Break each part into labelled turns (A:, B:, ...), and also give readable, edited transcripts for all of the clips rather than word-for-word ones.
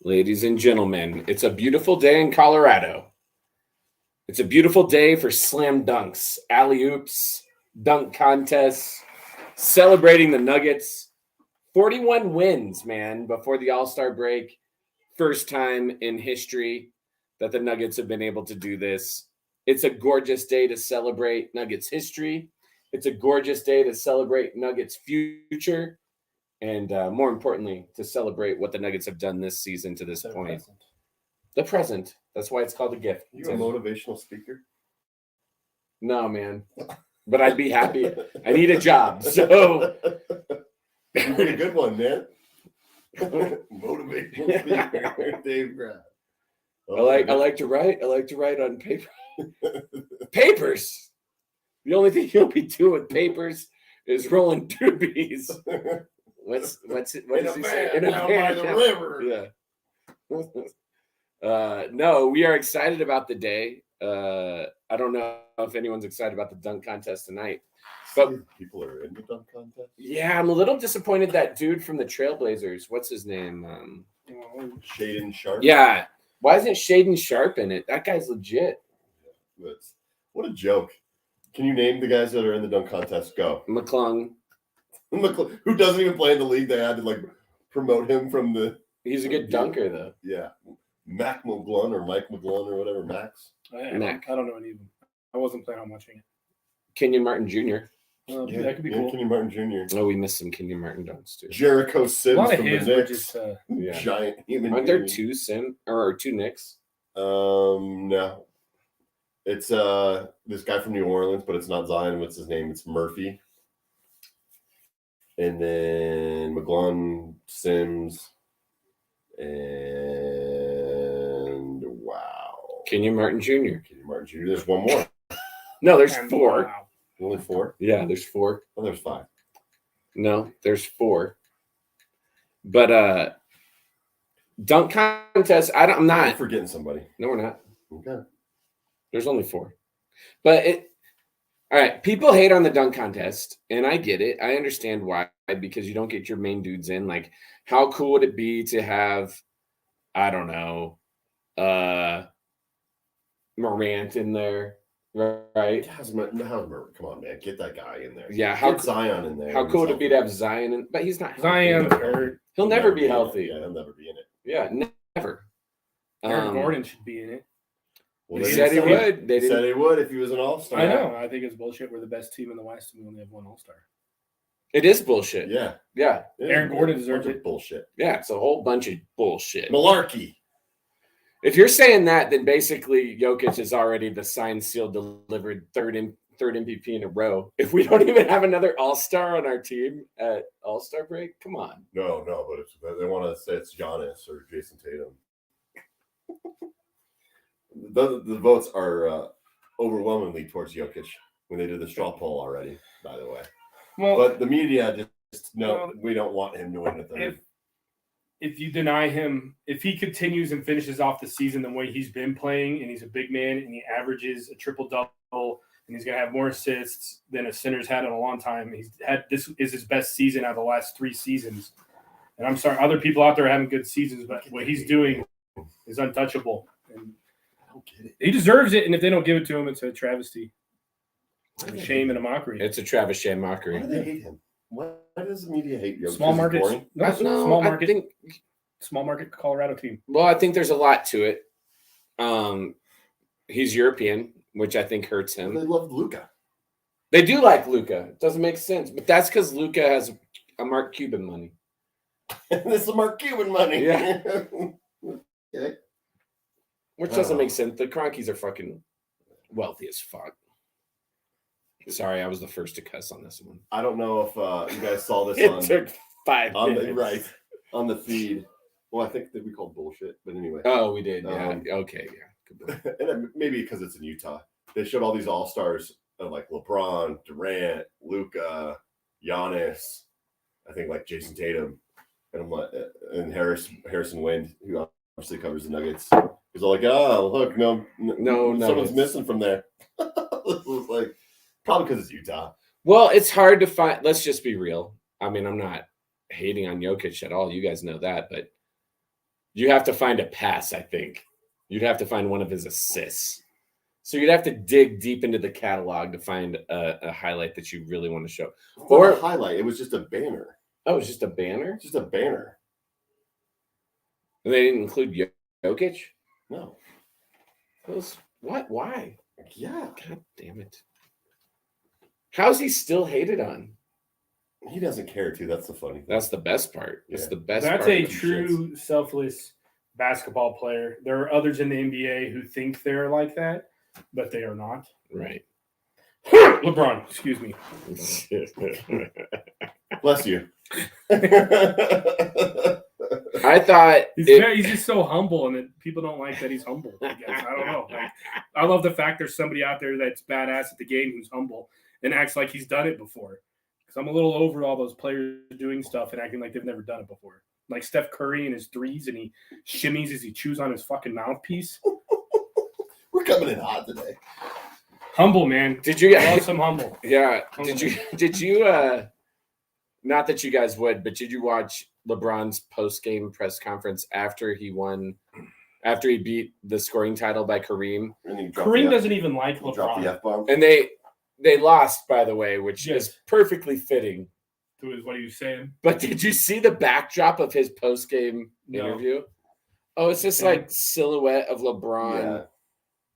A: Ladies and gentlemen, it's a beautiful day in Colorado. It's a beautiful day for slam dunks, alley-oops, dunk contests, celebrating the Nuggets. 41 wins, man, before the All-Star break. First time in history that the Nuggets have been able to do this. It's a gorgeous day to celebrate Nuggets history. It's a gorgeous day to celebrate Nuggets future. And more importantly, to celebrate what the Nuggets have done this season to this point. The present. That's why it's called a gift.
B: You a motivational speaker?
A: No, man. But I'd be happy. I need a job. So
B: you'd be a good one, man. Motivational speaker, Dave Grant.
A: I like to write. I like to write on paper. Papers. The only thing you'll be doing with papers is rolling doobies. What does he say? In a van by the river. Yeah. No, we are excited about the day. I don't know if anyone's excited about the dunk contest tonight. But
B: people are in the dunk contest.
A: Yeah, I'm a little disappointed that dude from the Trailblazers. What's his name?
B: Shaedon Sharpe.
A: Yeah. Why isn't Shaedon Sharpe in it? That guy's legit.
B: What a joke. Can you name the guys that are in the dunk contest? Go.
A: McClung.
B: Who doesn't even play in the league. They had to promote him from the.
A: He's a good dunker though.
B: Yeah, Mike McGlunn or whatever. Max.
A: Mac.
C: I don't know any of them. I wasn't planning on watching it.
A: Kenyon Martin Jr.
C: That could be cool.
B: Kenyon Martin Jr.
A: Oh, we missed some Kenyon Martin dunks too.
B: Jericho Sims
C: a lot of
B: from
C: his
B: the
C: were
B: Knicks.
C: just
B: Giant human.
A: Aren't there two two Knicks?
B: No. It's this guy from New Orleans, but it's not Zion. What's his name? It's Murphy. And then McGlunn, Sims, and wow.
A: Kenyon Martin Jr.
B: Kenyon Martin Jr. There's one more.
A: No, there's four.
C: Wow.
B: Only four?
A: Yeah, there's four.
B: Oh, there's five.
A: No, there's four. But dunk contest, I'm not.
B: We're forgetting somebody.
A: No, we're not.
B: Okay.
A: There's only four. But all right, people hate on the dunk contest, and I get it. I understand why, because you don't get your main dudes in. Like, how cool would it be to have, I don't know, Morant in there, right?
B: Come on, man. Get that guy in there.
A: Yeah,
B: get Zion in there.
A: How cool would it be to have Zion in? But he's not.
C: Zion hurt.
A: He'll never be healthy.
B: Yeah, he'll never be in it.
A: Yeah, never.
C: Aaron Gordon should be in it.
A: Well, he said he would.
B: They said he would if he was an all-star.
C: I know. I think it's bullshit. We're the best team in the West, and we only have one all-star.
A: It is bullshit.
B: Yeah.
A: Yeah.
C: Aaron Gordon deserves it.
B: Bullshit.
A: Yeah, it's a whole bunch of bullshit.
B: Malarkey.
A: If you're saying that, then basically Jokic is already the signed, sealed, delivered third MVP in a row. If we don't even have another all-star on our team at all-star break, come on.
B: No, but if they want to say it's Giannis or Jason Tatum. The votes are overwhelmingly towards Jokic when they did the straw poll already, by the way.
C: Well,
B: but the media we don't want him to win the third.
C: If you deny him, if he continues and finishes off the season the way he's been playing, and he's a big man, and he averages a triple-double, and he's going to have more assists than a center's had in a long time. This is his best season out of the last 3 seasons. And I'm sorry, other people out there are having good seasons, but what he's doing is untouchable. And
B: I don't get it.
C: He deserves it, and if they don't give it to him, it's a travesty. A shame and a mockery.
A: It's a Travis Shea mockery.
B: Why do they hate him? Why does the media hate Jokic?
C: Small market. Small market. Small market Colorado team.
A: Well, I think there's a lot to it. He's European, which I think hurts him.
B: They love Luka.
A: They do like Luka. It doesn't make sense, but that's because Luka has a Mark Cuban money.
B: This is Mark Cuban money.
A: Yeah.
B: Okay.
A: Which doesn't make sense. The Cronkies are fucking wealthy as fuck. Sorry, I was the first to cuss on this one.
B: I don't know if you guys saw this
A: It took 5 minutes.
B: On the feed. Well, I think that we called bullshit, but anyway.
A: Oh, we did. Yeah. Okay. Yeah.
B: And maybe because it's in Utah, they showed all these all-stars of like LeBron, Durant, Luka, Giannis. I think like Jason Tatum, and I'm like, and Harrison Wind, who obviously covers the Nuggets. He's all like, "Oh, look, no, someone's missing from there." It was like probably because it's Utah.
A: Well, it's hard to find. Let's just be real. I mean, I'm not hating on Jokic at all. You guys know that, but you have to find a pass, I think. You'd have to find one of his assists. So you'd have to dig deep into the catalog to find a highlight that you really want to show.
B: Or a highlight. It was just a banner.
A: Oh, it's just a banner?
B: Just a banner.
A: And they didn't include Jokic?
B: No.
A: What? Why?
B: Yeah.
A: God damn it. How's he still hated on?
B: He doesn't care, too. That's the funny thing.
A: That's the best part. That's
B: Yeah.
A: the best
C: That's
A: part.
C: a
A: of the
C: true selfless basketball player. There are others in the NBA who think they're like that, but they are not.
A: shits. Right.
C: LeBron, excuse me.
B: Bless you.
A: I thought
C: He's just so humble, and people don't like that he's humble. I guess. I don't know. Like, I love the fact there's somebody out there that's badass at the game who's humble and acts like he's done it before. Because I'm a little over all those players doing stuff and acting like they've never done it before. Like Steph Curry and his threes, and he shimmies as he chews on his fucking mouthpiece.
B: We're coming in hot today.
C: Humble, man.
A: Did you
C: Love
A: guys?
C: some humble.
A: Yeah.
C: Humble.
A: Did you? Not that you guys would, but did you watch LeBron's post-game press conference after he beat the scoring title by Kareem?
C: Kareem doesn't even like
B: Drop the
C: LeBron.
B: F-bomb.
A: And they lost, by the way, which
C: Yes.
A: is perfectly fitting.
C: To his, what are you saying?
A: But did you see the backdrop of his post-game
C: No.
A: interview? Oh, it's just like silhouette of LeBron,
B: Yeah.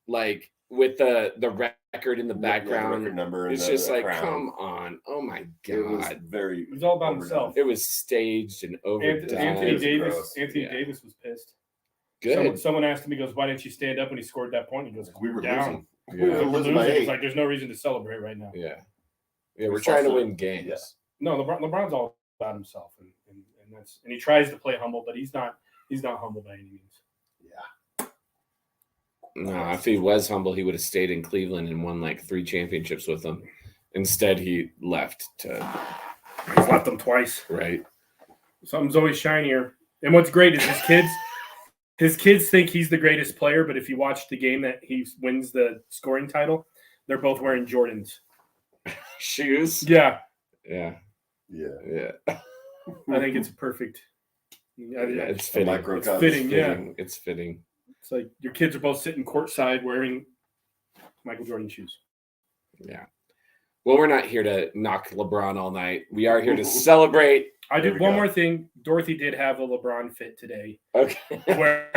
A: like with the record in the
B: Yeah, the
A: background.
B: record number and
A: It's
B: the
A: just like,
B: crown.
A: come on. Oh my
B: It was
A: God.
B: very.
C: He's all about
B: overdone.
C: himself.
A: It was staged and overdone.
C: Anthony
B: was
C: Davis.
B: gross.
C: Anthony
A: Yeah.
C: Davis was pissed.
A: Good.
C: Someone asked him. He goes, "Why didn't you stand up when he scored that point?" He goes,
B: We were
C: down.
B: losing.
A: Yeah.
B: We were
C: We're
B: losing
C: losing.
B: by
C: It's
B: 8.
C: like there's no reason to celebrate right now.
A: Yeah. Yeah, we're
B: It's
A: trying to
B: also-
A: win games.
B: yeah.
C: No, LeBron's all about himself, and he tries to play humble, but he's not humble by any means.
B: Yeah.
A: No, if he was humble, he would have stayed in Cleveland and won like 3 championships with them. Instead, he left to
C: He's left them twice.
A: right.
C: Something's always shinier. And what's great is his kids think he's the greatest player, but if you watch the game that he wins the scoring title, they're both wearing Jordans.
A: Shoes.
C: Yeah,
A: Yeah.
B: Yeah.
A: Yeah.
C: I think it's perfect.
A: Yeah, it's
B: A
A: fitting.
B: microcosm.
C: It's fitting, yeah.
A: It's fitting.
C: It's like your kids are both sitting courtside wearing Michael Jordan shoes.
A: Yeah. Well, we're not here to knock LeBron all night. We are here to celebrate.
C: I
B: There
C: did
B: we
C: one
B: go.
C: more thing. Dorothy did have a LeBron fit today.
A: Okay.
C: Where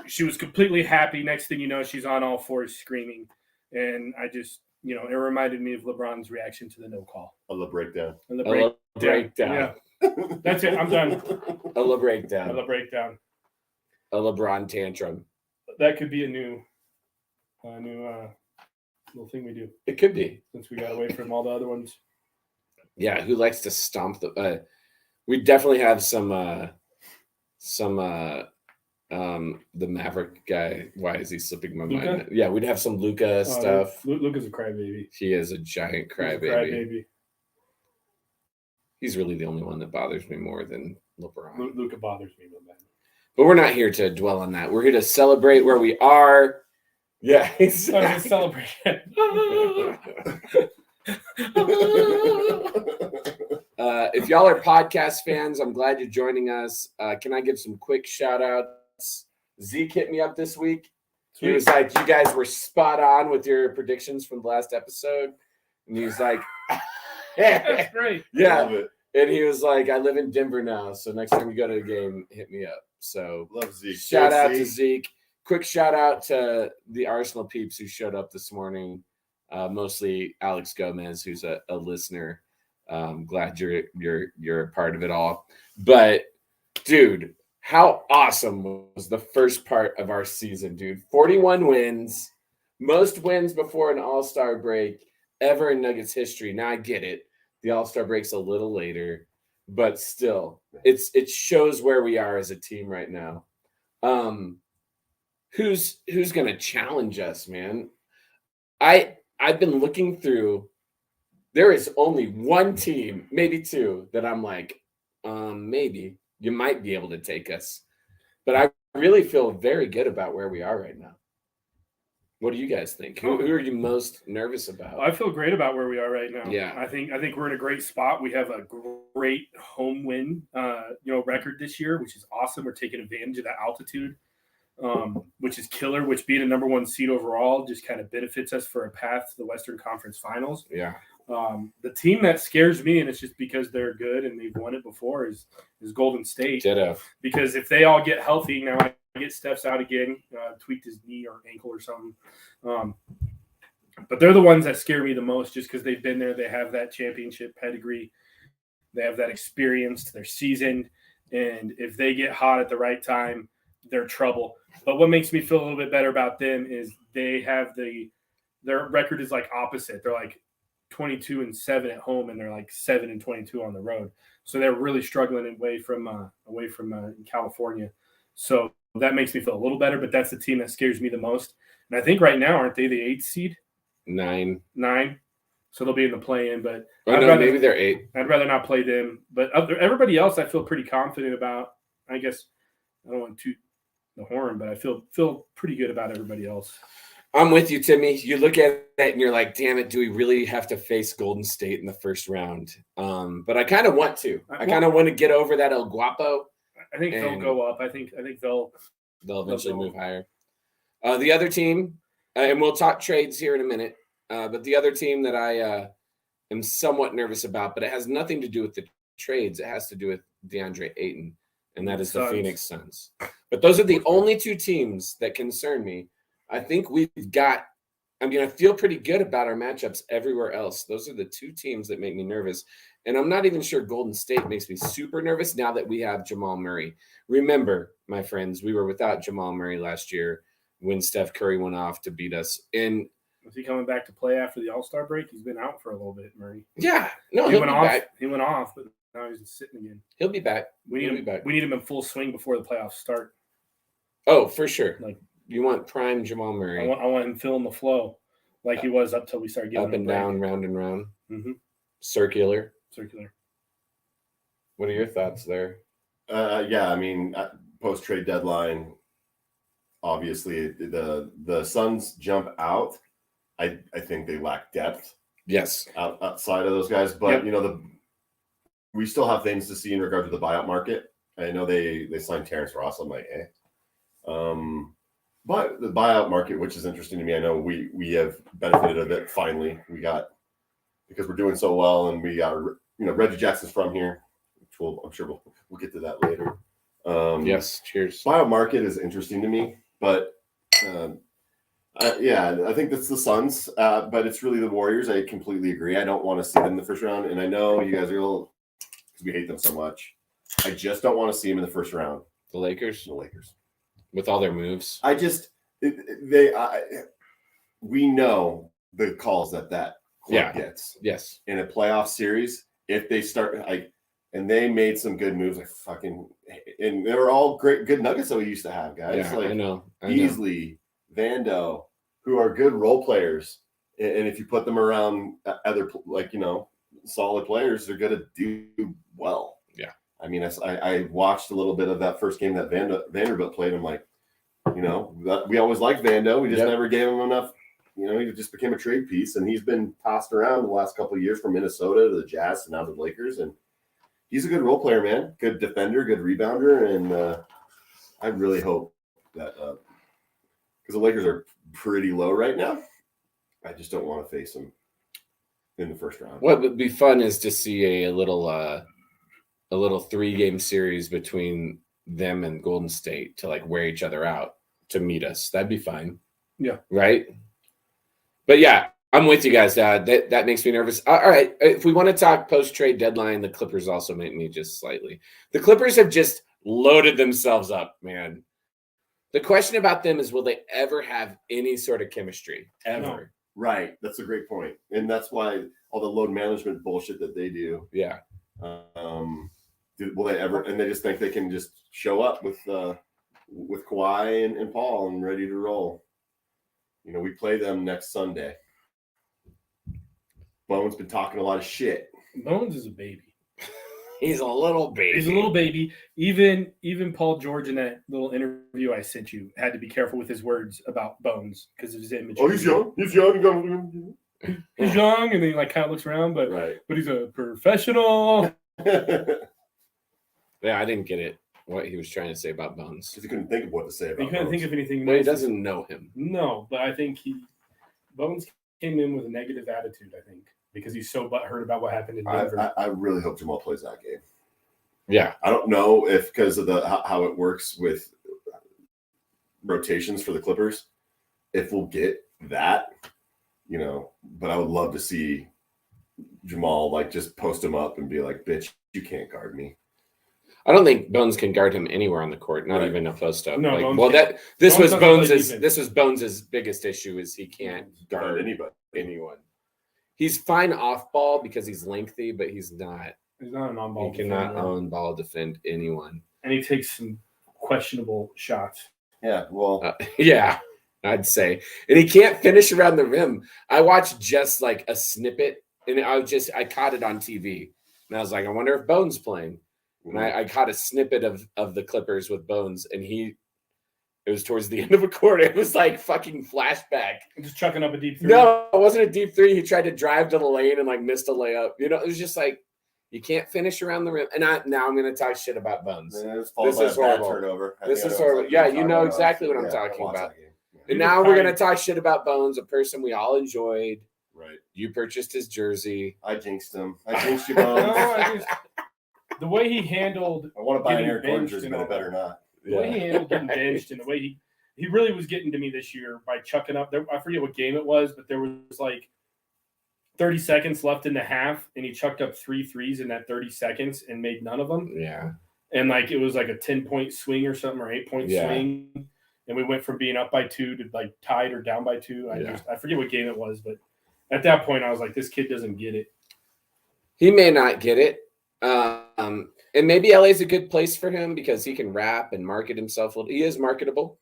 C: she was completely happy. Next thing you know, she's on all fours screaming. And I just, it reminded me of LeBron's reaction to the no call.
B: A little breakdown.
C: And the
A: A little breakdown.
C: Yeah, that's it. I'm done.
A: A little breakdown.
C: The breakdown.
A: A LeBron tantrum.
C: That could be a new little thing we do
A: It could be.
C: since we got away from all the other ones.
A: Yeah, who likes to stomp the we definitely have some the Maverick guy. Why is he slipping my
C: Luka?
A: mind? Yeah, we'd have some Luca stuff.
C: Luka's a crybaby.
A: He is a giant
C: He's a
A: crybaby. He's really the only one that bothers me more than LeBron.
C: Luka bothers me real bad.
A: But we're not here to dwell on that. We're here to celebrate where we are. Yeah,
C: So
A: exactly.
C: it's a celebration.
A: If y'all are podcast fans, I'm glad you're joining us. Can I give some quick shout outs? Zeke hit me up this week. He was like, you guys were spot on with your predictions from the last episode. And he was like,
C: That's great.
A: yeah.
B: Love it.
A: And he was like, I live in Denver now. So next time you go to the game, hit me up. So
B: Love Zeke.
A: shout
B: Go
A: out to
B: Zeke.
A: Zeke. Quick shout out to the Arsenal peeps who showed up this morning. Mostly Alex Gomez, who's a listener. Glad you're a part of it all. But dude, how awesome was the first part of our season, dude? 41 wins, most wins before an All-Star break ever in Nuggets history. Now I get it. The All-Star break's a little later, but still, it shows where we are as a team right now. Who's gonna challenge us, man? I've been looking through. There is only one team, maybe two, that I'm like, maybe you might be able to take us. But I really feel very good about where we are right now. What do you guys think? Who are you most nervous about?
C: I feel great about where we are right now.
A: Yeah.
C: I think we're in a great spot. We have a great home win, record this year, which is awesome. We're taking advantage of that altitude, which is killer. Which being a number 1 seed overall just kind of benefits us for a path to the Western Conference Finals.
A: Yeah.
C: The team that scares me, and it's just because they're good and they've won it before, is Golden State.
A: Ditto.
C: Because if they all get healthy now, I get Steph's out again, tweaked his knee or ankle or something. But they're the ones that scare me the most, just because they've been there. They have that championship pedigree. They have that experience. They're seasoned, and if they get hot at the right time, they're trouble. But what makes me feel a little bit better about them is they have their record is like opposite. They're like 22-7 at home, and they're like 7-22 on the road. So they're really struggling away from California. So that makes me feel a little better. But that's the team that scares me the most. And I think right now, aren't they the 8th seed?
A: 9.
C: So they'll be in the play-in. But
A: maybe they're 8.
C: I'd rather not play them. But everybody else, I feel pretty confident about. I guess I don't want to toot the horn, but I feel pretty good about everybody else.
A: I'm with you, Timmy. You look at it and you're like, damn it, do we really have to face Golden State in the first round? But I kind of want to. I kind of want to get over that El Guapo.
C: I think they'll go up. I think they'll
A: eventually move higher. The other team, and we'll talk trades here in a minute, but the other team that I am somewhat nervous about, but it has nothing to do with the trades. It has to do with DeAndre Ayton, and that is the Phoenix Suns. But those are the only 2 teams that concern me. I think I feel pretty good about our matchups everywhere else. Those are the 2 teams that make me nervous. And I'm not even sure Golden State makes me super nervous now that we have Jamal Murray. Remember, my friends, we were without Jamal Murray last year when Steph Curry went off to beat us. And
C: is he coming back to play after the All-Star break? He's been out for a little bit, Murray.
A: Yeah. No, he'll be back.
C: He went off, but now he's sitting again.
A: He'll be back.
C: We need him in full swing before the playoffs start.
A: Oh, for sure. You want prime Jamal Murray.
C: I want him feeling the flow like he was up till we started getting
A: up and down, round and round.
C: Mm-hmm.
A: Circular.
C: What
A: are your thoughts there?
B: Yeah, I mean, post-trade deadline, obviously the Suns jump out. I think they lack depth.
A: Yes.
B: Outside of those guys. But, we still have things to see in regard to the buyout market. I know they signed Terrence Ross. I'm like, But the buyout market, which is interesting to me, I know we have benefited of it finally. Because we're doing so well, and we got Reggie Jackson's from here, which I'm sure we'll get to that later.
A: Yes, cheers.
B: Buyout market is interesting to me, but I think that's the Suns, but it's really the Warriors. I completely agree. I don't want to see them in the first round, and I know you guys are because we hate them so much. I just don't want to see them in the first round.
A: The Lakers. With all their moves.
B: We know the calls that club gets.
A: Yes.
B: In a playoff series, if they start and they made some good moves, and they were all good nuggets that we used to have, guys.
A: Yeah, I know.
B: Beasley, Vando, who are good role players, and if you put them around other solid players, they're going to do well.
A: Yeah.
B: I mean, I watched a little bit of that first game that Vanderbilt played. I'm like, we always liked Vando. We just never gave him enough. He just became a trade piece, and he's been tossed around the last couple of years from Minnesota to the Jazz and now the Lakers. And he's a good role player, man. Good defender, good rebounder. And I really hope that because the Lakers are pretty low right now, I just don't want to face them in the first round.
A: What would be fun is to see a little 3-game series between them and Golden State to wear each other out to meet us. That'd be fine.
C: Yeah.
A: Right. But yeah, I'm with you guys. That makes me nervous. All right. If we want to talk post-trade deadline, the Clippers also make me just slightly. The Clippers have just loaded themselves up, man. The question about them is, will they ever have any sort of chemistry? Ever.
C: No.
B: Right. That's a great point. And that's why all the load management bullshit that they do.
A: Yeah.
B: Will they ever? And they just think they can just show up with Kawhi and Paul and ready to roll. We play them next Sunday. Bones been talking a lot of shit.
C: Bones is a baby.
A: He's a little baby.
C: He's a little baby. Even Paul George in that little interview I sent you had to be careful with his words about Bones because of his image.
B: Oh, he's young. He's young.
C: He's young, and then he like kind of looks around, but he's a professional.
A: Yeah, I didn't get it. What he was trying to say about Bones.
B: Because he couldn't think of what to say about
C: He couldn't
B: Bones.
C: think of anything.
A: Well, he
C: nice.
A: doesn't know him.
C: No, but I think Bones came in with a negative attitude. I think because he's so butthurt about what happened in Denver.
B: I really hope Jamal plays that game.
A: Yeah,
B: I don't know if because of how it works with rotations for the Clippers, if we'll get that, but I would love to see Jamal like just post him up and be like, "Bitch, you can't guard me."
A: I don't think Bones can guard him anywhere on the court, not even a post up.
C: No,
A: this was
C: Bones'
A: Bones's biggest issue is he can't guard anyone. He's fine off ball because he's lengthy, but he's not.
C: He's not an on-ball.
A: He cannot on ball defend anyone,
C: and he takes some questionable shots.
B: Yeah, well,
A: yeah, I'd say, and he can't finish around the rim. I watched just like a snippet, and I caught it on TV, and I was like, I wonder if Bones playing. And I caught a snippet of the Clippers with Bones, and it was towards the end of a quarter. It was like fucking flashback.
C: Just chucking up a deep three.
A: No, it wasn't a deep three. He tried to drive to the lane and like missed a layup. It was just like you can't finish around the rim. And now I'm going to talk shit about Bones.
B: This is horrible. Turnover.
A: This is horrible. Yeah, you know exactly what I'm talking about. And now we're going to talk shit about Bones, a person we all enjoyed.
B: Right.
A: You purchased his jersey.
B: I jinxed him. I jinxed you, Bones.
C: The way he handled,
B: I want to buy an Eric Gordon jersey, but I better not.
C: The way he handled getting benched, and the way he really was getting to me this year by chucking up. I forget what game it was, but there was like 30 seconds left in the half, and he chucked up 3 threes in that 30 seconds and made none of them.
A: Yeah,
C: and like it was like a 10-point swing or something, or 8-point swing, and we went from being up by 2 to like tied or down by 2. I forget what game it was, but at that point, I was like, this kid doesn't get it.
A: He may not get it. And maybe LA is a good place for him because he can rap and market himself. He is marketable.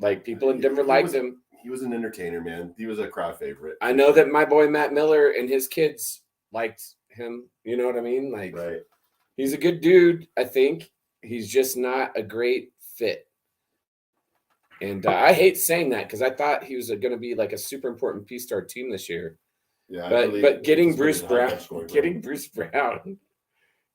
A: Like people in Denver liked him.
B: He was an entertainer, man. He was a crowd favorite.
A: I know that my boy Matt Miller and his kids liked him. You know what I mean? Like,
B: right.
A: He's a good dude. I think he's just not a great fit. And I hate saying that because I thought he was going to be like a super important piece to our team this year.
B: Yeah,
A: but getting Bruce Brown,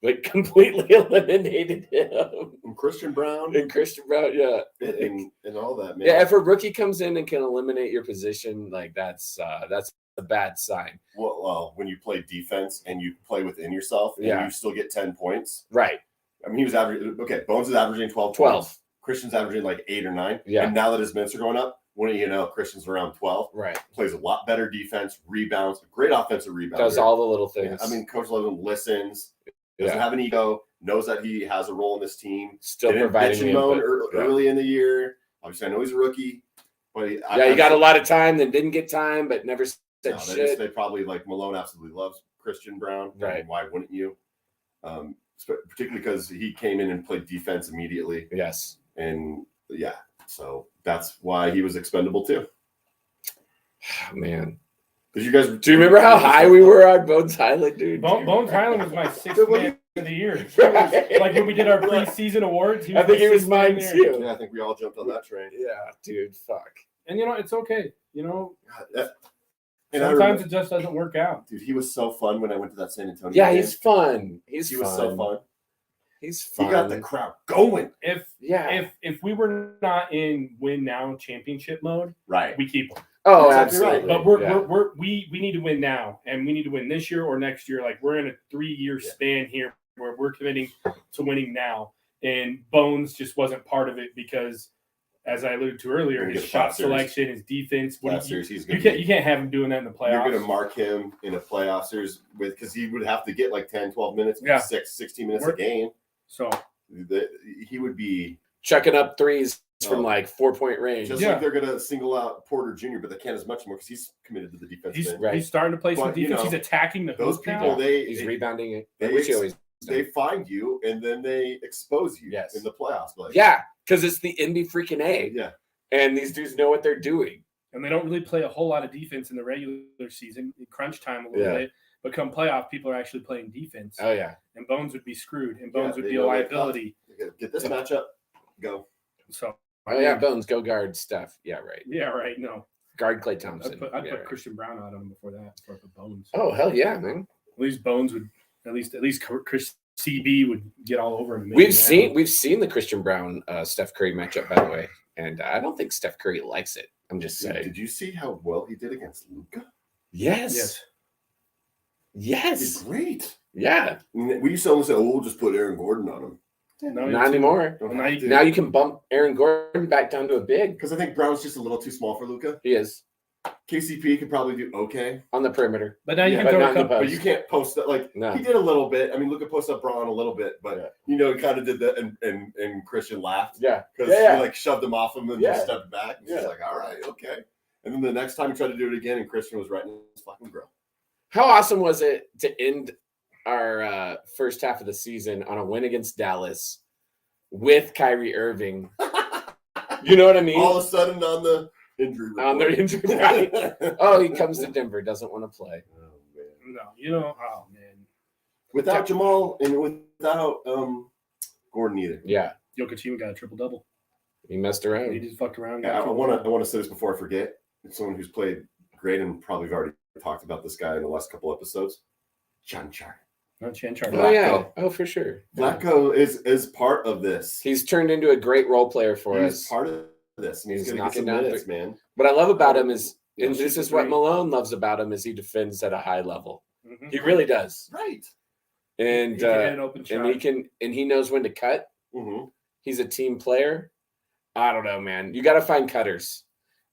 A: like completely eliminated him.
B: And Christian Brown,
A: yeah,
B: and all that, man.
A: Yeah, if a rookie comes in and can eliminate your position, like that's a bad sign.
B: Well, when you play defense and you play within yourself, and you still get 10 points,
A: right?
B: I mean, he was averaging. Okay, Bones is averaging 12 points. Christian's averaging like 8 or 9.
A: Yeah,
B: and now that his minutes are going up, when you know Christian's around 12,
A: right?
B: Plays a lot better defense, rebounds, great offensive rebound.
A: Does all the little things.
B: Yeah, I mean, Coach Levin listens. Doesn't have an ego, knows that he has a role in this team.
A: Still providing
B: mode early in the year. Obviously, I know he's a rookie, but he
A: got a lot of time, then didn't get time, but never said shit.
B: They probably like Malone absolutely loves Christian Brown.
A: Right?
B: Why wouldn't you? Particularly because he came in and played defense immediately.
A: Yes,
B: and so that's why he was expendable too.
A: Man.
B: Did you guys?
A: Do you remember how high we were on Bones Highland, dude?
C: Bones Highland was my 6th man of the year. Right. Like when we did our preseason awards,
A: I think he was mine too.
B: Yeah, I think we all jumped on that train.
A: Yeah, dude, fuck.
C: And it's okay. Sometimes it just doesn't work out.
B: Dude, he was so fun when I went to that San Antonio.
A: Yeah,
B: game.
A: he's fun. He was
B: so fun.
A: He's fun.
B: He got the crowd going.
C: If we were not in win now championship mode,
B: right,
C: we keep him.
A: Oh, absolutely.
C: But we need to win now, and we need to win this year or next year. Like we're in a 3-year span here where we're committing to winning now. And Bones just wasn't part of it because, as I alluded to earlier, his shot selection, his defense. You can't have him doing that in the playoffs.
B: You're going to mark him in a playoff series because he would have to get like 10, 12 minutes, 16 minutes a game.
C: So
B: he would be
A: chucking up threes from like 4-point range.
B: Just like they're going to single out Porter Jr., but they can't as much more because he's committed to the defense.
C: He's starting to play some defense. He's attacking the
B: those people.
A: He's rebounding it.
B: They find you and then they expose you in the playoffs. Like,
A: because it's the Indy freaking A.
B: Yeah.
A: And these dudes know what they're doing.
C: And they don't really play a whole lot of defense in the regular season. Crunch time a little bit. But come playoff, people are actually playing defense,
A: Oh yeah.
C: and Bones would be screwed, and Bones would
B: they
C: be a
B: know they're
C: liability.
B: Get this matchup. Go.
C: So,
A: Oh yeah, Bones, go guard Steph. Yeah, right.
C: yeah, right. No,
A: Guard Klay Thompson.
C: I'd
A: Yeah,
C: put
A: right.
C: Christian Brown out on him before that. Before I put Bones.
A: Oh hell yeah, man.
C: At least Bones would. At least Chris CB would get all over him.
A: We've seen the Christian Brown Steph Curry matchup, by the way, and I don't think Steph Curry likes it. I'm just saying.
B: Did you see how well he did against Luka?
A: Yes.
B: He did great.
A: Yeah.
B: We used to always say, "Oh, we'll just put Aaron Gordon on him."
C: No,
A: Not anymore.
B: Don't
C: Now
B: have
C: you-
B: to.
A: Now you can bump Aaron Gordon back down to a big.
B: Because I think Brown's just a little too small for Luka.
A: He is
B: KCP could probably do okay,
A: on the perimeter.
C: But now you
B: Yeah,
C: can
A: but
C: throw
A: not
C: a
A: in the
C: couple.
A: post.
B: but you can't post that. Like
A: No.
B: he did a little bit. I mean, Luka posted up Braun a little bit, but
A: Yeah.
B: he kind of did that, and Christian laughed
A: Yeah.
B: because
A: Yeah.
B: he like shoved him off him and
A: Yeah.
B: just stepped back. And
A: Yeah.
B: He's like, "All right, okay." And then the next time he tried to do it again, and Christian was right in his fucking grill.
A: How awesome was it to end our first half of the season on a win against Dallas with Kyrie Irving? You know what I mean?
B: All of a sudden on the injury report.
A: On their injury, right? Oh, he comes to Denver, doesn't want to play.
B: Oh, man.
C: No, oh man,
B: Without Jamal and without Gordon either.
A: Yeah,
C: Jokic even got a triple double.
A: he messed
C: He
A: around.
C: just fucked around.
B: I want to say this before I forget. It's someone who's played great and probably have already talked about this guy in the last couple episodes. John Char.
C: Not Chanchar.
A: Oh yeah,
B: Vlatko.
A: oh for sure.
B: Vlatko is part of this.
A: He's turned into a great role player for
B: He's
A: us.
B: part of this. And he's
A: He's
B: going to get some
A: knocking down
B: minutes, man.
A: What I love about him is,
B: Yeah,
A: and this
B: shoot
A: is
B: the
A: what
B: three.
A: Malone loves about him, is he defends at a high level.
C: Mhm.
A: He really does,
B: Right.
A: and
C: He can hit an open shot.
A: and he knows when to cut.
B: Mm-hmm.
A: He's a team player. I don't know, man. You got to find cutters,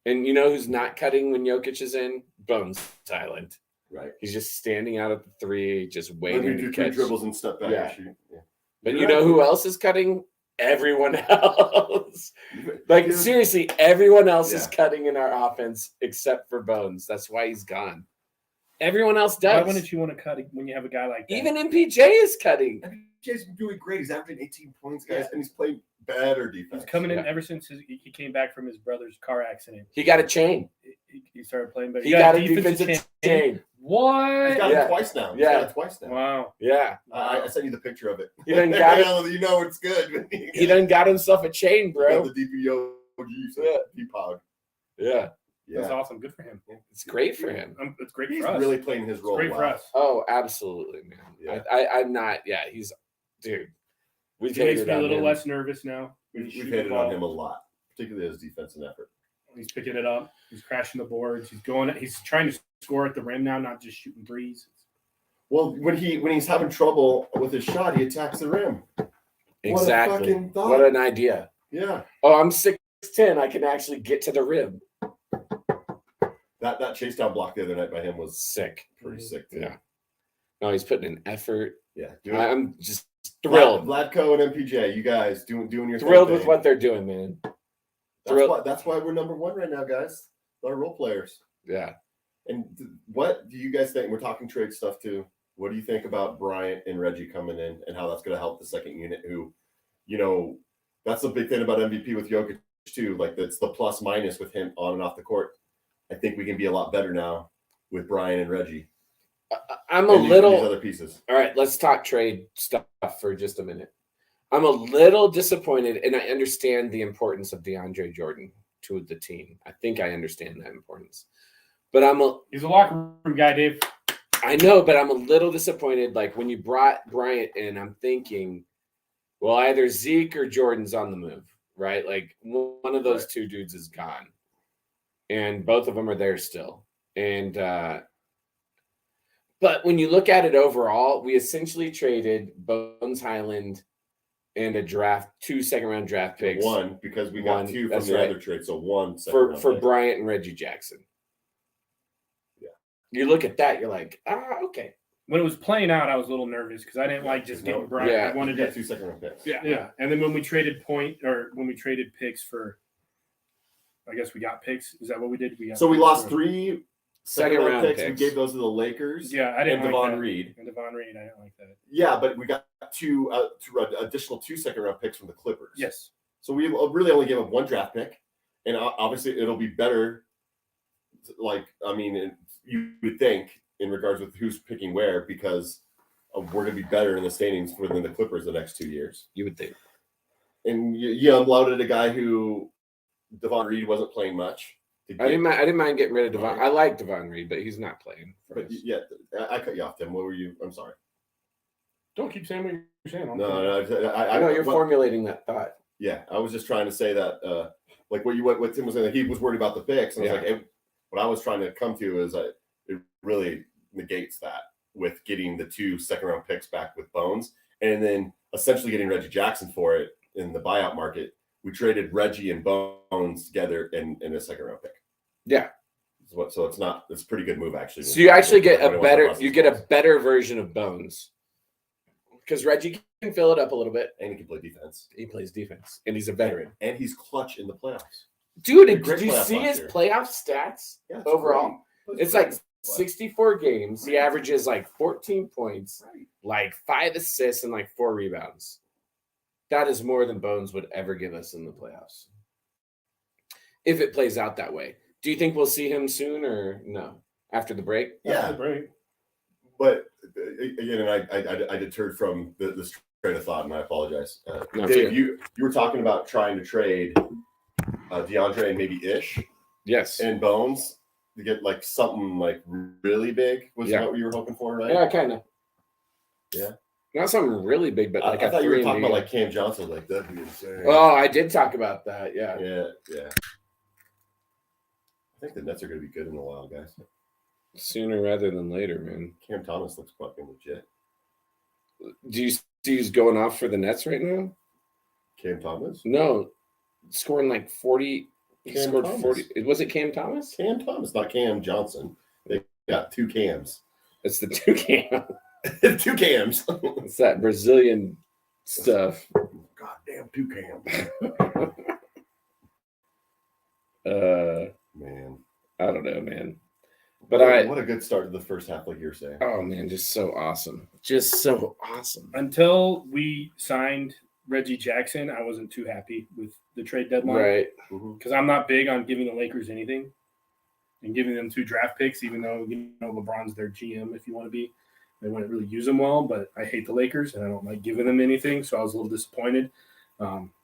A: and you know who's not cutting when Jokic is in? Bones Island.
B: Right.
A: He's just standing out at the three, just
B: Let
A: waiting
B: me
A: to
B: do three
A: catch.
B: dribbles and step back
A: Yeah.
B: and shoot. Yeah.
A: But
B: You're
A: you know
B: right.
A: who else is cutting? Everyone else. Like
B: Dude.
A: seriously, everyone else is
B: Yeah.
A: cutting in our offense except for Bones. That's why he's gone. Everyone else does.
C: Why wouldn't you want to cut when you have a guy like that?
A: Even MPJ is cutting.
B: MPJ's been doing great. He's averaging 18 points, guys,
A: Yeah.
B: and he's playing better defense.
C: He's coming in
A: Yeah.
C: ever since he came back from his brother's car accident.
A: He got a chain.
C: He started playing better.
A: He got a defensive chain.
B: He's
C: What?
B: got
A: Yeah.
B: it twice now. He's
A: Yeah.
B: got it twice now.
C: Wow.
A: Yeah.
B: I sent you the picture of it.
A: He done got it.
B: You know it's good.
A: He done got himself a chain,
B: Bro.
A: bro.
B: The DPO,
A: Yeah.
B: DPOG.
A: Yeah.
C: That's
B: Yeah.
C: awesome. Good for him.
A: It's great for him.
C: It's great
B: He's
C: for us.
B: really playing his
C: It's
B: role
C: great
B: well.
C: for us.
A: Oh, absolutely, man.
B: Yeah.
A: I'm not. Yeah, he's dude. We've
C: He makes
A: hated
C: me a
A: on
C: little
A: him.
C: less nervous now. when
B: We've
C: he's shooting
B: hated
C: the
B: on
C: ball.
B: him a lot, particularly his defensive effort.
C: He's picking it up. He's crashing the boards. He's going. He's trying to score at the rim now, not just shooting threes.
B: Well, when he's having trouble with his shot, he attacks the rim.
A: Exactly.
B: fucking thought.
A: What an idea.
B: Yeah.
A: Oh, I'm 6'10". I can actually get to the rim.
B: That chase down block the other night by him was
A: Sick.
B: pretty sick too.
A: Yeah. No, he's putting in effort.
B: Yeah. Dude,
A: I'm just thrilled.
B: Vlatko and MPJ, you guys doing your
A: Thrilled
B: thing.
A: with what they're doing, man.
B: That's why we're number one right now, guys. Our role players.
A: Yeah.
B: And what do you guys think? We're talking trade stuff too. What do you think about Bryant and Reggie coming in and how that's going to help the second unit? Who, that's the big thing about MVP with Jokic too. Like that's the plus minus with him on and off the court. I think we can be a lot better now with Bryant and Reggie.
A: I'm
B: And these other pieces.
A: All right, let's talk trade stuff for just a minute. I'm a little disappointed, and I understand the importance of DeAndre Jordan to the team. I think I understand that importance. But
C: He's a locker room guy, Dave.
A: I know, but I'm a little disappointed. Like when you brought Bryant in, I'm thinking, well, either Zeke or Jordan's on the move, right? Like one of those two dudes is gone. And both of them are there still. And but when you look at it overall, we essentially traded Bones Highland and two second-round draft picks.
B: One, because we got
A: One,
B: two from
A: that's
B: the
A: right.
B: other trade. So one
A: for Bryant and Reggie Jackson.
B: Yeah.
A: You look at that, you're like, okay.
C: When it was playing out, I was a little nervous because I didn't like just getting Bryant.
A: Yeah.
C: I wanted
B: get
C: to.
B: 2 second-round picks.
C: Yeah. And then when we traded picks for, I guess we got picks. Is that what we did?
B: So we lost 3 second-round
A: Second-round
B: picks.
A: picks.
B: We gave those to the Lakers.
C: Yeah, I didn't
B: and
C: like
B: Devon
C: that.
B: Reed.
C: And Devon Reed, I didn't like that.
B: Yeah, but we got two additional 2 second-round picks from the Clippers.
C: Yes.
B: So we really only gave up 1 draft pick, and obviously it'll be better. Like, I mean, you would think in regards with who's picking where because we're going to be better in the standings than the Clippers the next 2 years.
A: You would think.
B: And you unloaded a guy who Devon Reed wasn't playing much.
A: I didn't mind getting rid of Devon. I like Devon Reed, but he's not playing.
B: But yeah, I cut you off, Tim. What were you? I'm sorry.
C: Don't keep saying what you're saying.
B: No,
A: I know you're formulating that thought.
B: Yeah, I was just trying to say that, like what Tim was saying, he was worried about the picks. And I was like, what I was trying to come to is that it really negates that with getting the 2 second-round picks back with Bones, and then essentially getting Reggie Jackson for it in the buyout market. We traded Reggie and Bones together in a second-round pick.
A: Yeah.
B: So it's a pretty good move actually.
A: So you actually get a better version of Bones. Because Reggie can fill it up a little bit.
B: And he can play defense.
A: He plays defense. And he's a veteran.
B: And he's clutch in the playoffs.
A: Dude, did you see his playoff stats overall? It's like 64 games. He averages like 14 points, like 5 assists, and like 4 rebounds. That is more than Bones would ever give us in the playoffs. If it plays out that way. Do you think we'll see him soon or no? After the break?
B: Yeah.
C: After the break.
B: But again, and I deterred from this train of thought, and I apologize.
A: No,
B: Dave, you were talking about trying to trade DeAndre and maybe Ish,
A: yes,
B: and Bones to get like something like really big. Was that what you were hoping for, right?
A: Yeah, kind of.
B: Yeah,
A: not something really big, but like
B: I thought you were talking about like Cam Johnson, like that'd be insane.
A: Oh, I did talk about that. Yeah.
B: I think the Nets are going to be good in a while, guys.
A: Sooner rather than later, man.
B: Cam Thomas looks fucking legit.
A: Do you see he's going off for the Nets right now?
B: Cam Thomas?
A: No, scoring like 40. He scored
B: Thomas.
A: 40. Was it Cam Thomas?
B: Cam Thomas, not Cam Johnson. They got 2 Cams.
A: It's the 2 Cam.
B: 2 Cams.
A: It's that Brazilian stuff.
B: Goddamn 2 Cams. Man,
A: I don't know, man. But
B: what a good start to the first half, like you're saying.
A: Oh man, just so awesome. Just so awesome.
C: Until we signed Reggie Jackson, I wasn't too happy with the trade deadline.
A: Right.
C: Because I'm not big on giving the Lakers anything and giving them 2 draft picks, even though LeBron's their GM if you want to be. They wouldn't really use them well, but I hate the Lakers and I don't like giving them anything. So I was a little disappointed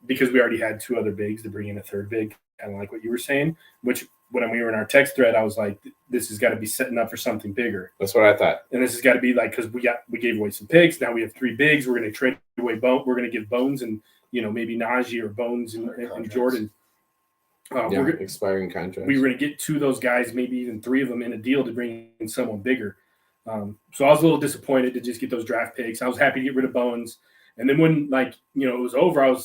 C: because we already had 2 other bigs to bring in a third big, kind of like what you were saying, which when we were in our text thread, I was like, this has got to be setting up for something bigger.
A: That's what I thought.
C: And this has got to be like, because we gave away some picks. Now we have 3 bigs. We're going to trade away Bones. We're going to give Bones and, maybe Najee or Bones and Jordan.
A: Expiring contracts.
C: We were going to get 2 of those guys, maybe even 3 of them in a deal to bring in someone bigger. So I was a little disappointed to just get those draft picks. I was happy to get rid of Bones. And then when it was over, I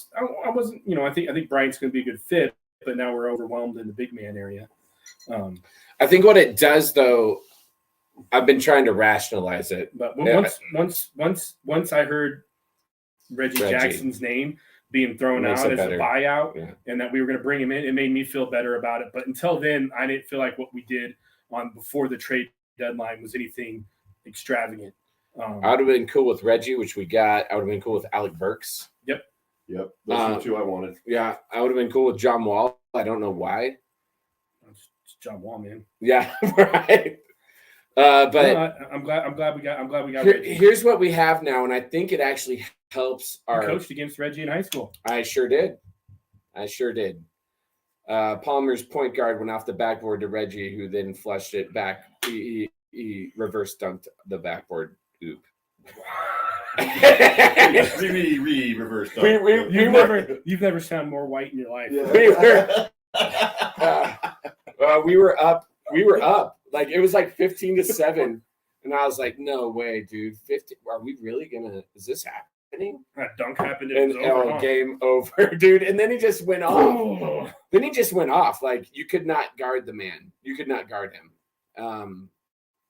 C: wasn't, I think Bryant's going to be a good fit, but now we're overwhelmed in the big man area.
A: I think what it does, though, I've been trying to rationalize it.
C: But once I heard Reggie Jackson's name being thrown out as a buyout and that we were going to bring him in, it made me feel better about it. But until then, I didn't feel like what we did before the trade deadline was anything extravagant.
A: I would have been cool with Reggie, which we got. I would have been cool with Alec Burks.
B: Yep. Those are the 2 I wanted.
A: Yeah, I would have been cool with John Wall. I don't know why.
C: It's John Wall, man.
A: Yeah, right. But
C: no, I'm glad we got Reggie.
A: Here's what we have now, and I think it actually helps our
C: coached against Reggie in high school.
A: I sure did. Palmer's point guard went off the backboard to Reggie, who then flushed it back. He reverse dunked the backboard hoop.
B: Reverse dunk.
C: You've never sounded more white in your life.
A: Yeah. We were up. Like it was like 15-7, and I was like, "No way, dude! 50? Are we really gonna? Is this happening?"
C: That dunk happened. It was over.
A: Game over, dude. And then he just went off. Like you could not guard the man. You could not guard him.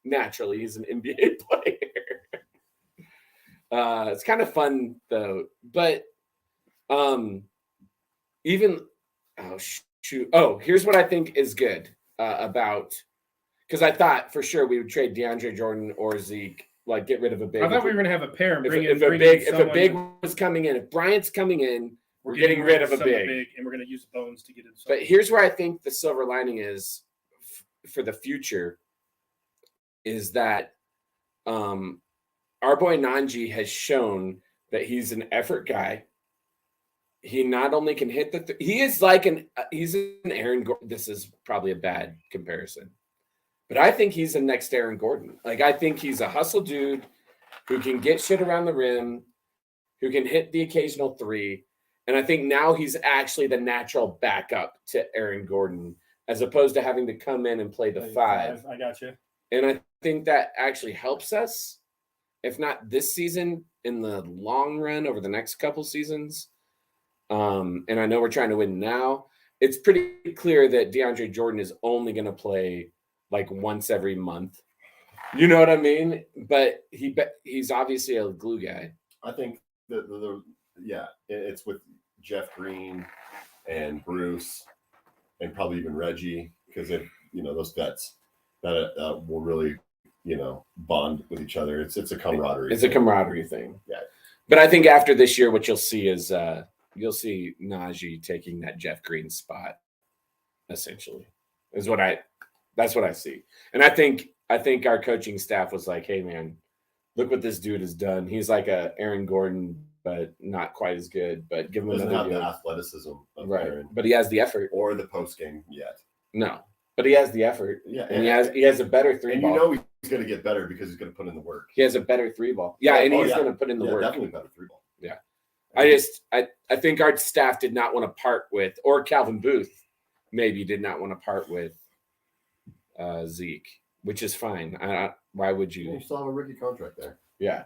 A: Naturally, he's an NBA player. It's kind of fun though, but here's what I think is good about, because I thought for sure we would trade DeAndre Jordan or Zeke, like get rid of a big.
C: I thought we were gonna have a pair and
A: if a big was coming in, if Bryant's coming in, we're getting rid of a big,
C: and we're gonna use Bones to get it.
A: But here's where I think the silver lining is for the future is that our boy Nanji has shown that he's an effort guy. He not only can hit he is like he's an Aaron Gordon. This is probably a bad comparison, but I think he's the next Aaron Gordon. Like, I think he's a hustle dude who can get shit around the rim, who can hit the occasional three. And I think now he's actually the natural backup to Aaron Gordon, as opposed to having to come in and play the five.
C: I got you.
A: And I think that actually helps us, if not this season, in the long run over the next couple seasons. And I know we're trying to win now. It's pretty clear that DeAndre Jordan is only going to play like once every month. You know what I mean? But he's obviously a glue guy.
B: I think it's with Jeff Green and Bruce and probably even Reggie, because if those vets that will really bond with each other. It's a camaraderie.
A: It's a camaraderie thing.
B: Yeah.
A: But I think after this year, what you'll see is you'll see Najee taking that Jeff Green spot. Essentially, that's what I see. And I think our coaching staff was like, "Hey, man, look what this dude has done. He's like a Aaron Gordon, but not quite as good. But give him
B: doesn't
A: another
B: have
A: year."
B: the athleticism of
A: Right.
B: Aaron
A: But he has the effort.
B: or the post game yet.
A: No, but he has the effort.
B: Yeah,
A: And he has a better three
B: and
A: ball.
B: he's going to get better because he's going to put in the work.
A: He has a better three ball. Yeah, and he's going to put in the work.
B: Definitely better three ball.
A: Yeah. I think our staff did not want to part with, or Calvin Booth maybe did not want to part with Zeke, which is fine. Why would you?
B: You still have a rookie contract there.
A: Yeah.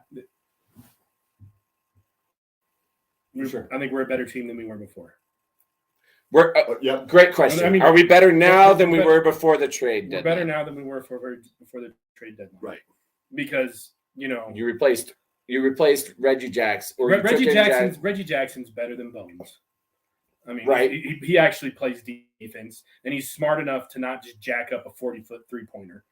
B: Sure.
C: I think we're a better team than we were before.
A: We're
B: Yep.
A: great question.
C: I mean,
A: are we better now than we
C: we're
A: were before the trade
C: We're
A: deadline?
C: better now than we were before the trade deadline.
B: Right.
C: Because
A: You replaced Reggie Jackson. Or you
C: Reggie
A: took in
C: Reggie Jackson's better than Bones. I mean,
A: Right.
C: he actually plays defense, and he's smart enough to not just jack up a 40-foot three-pointer.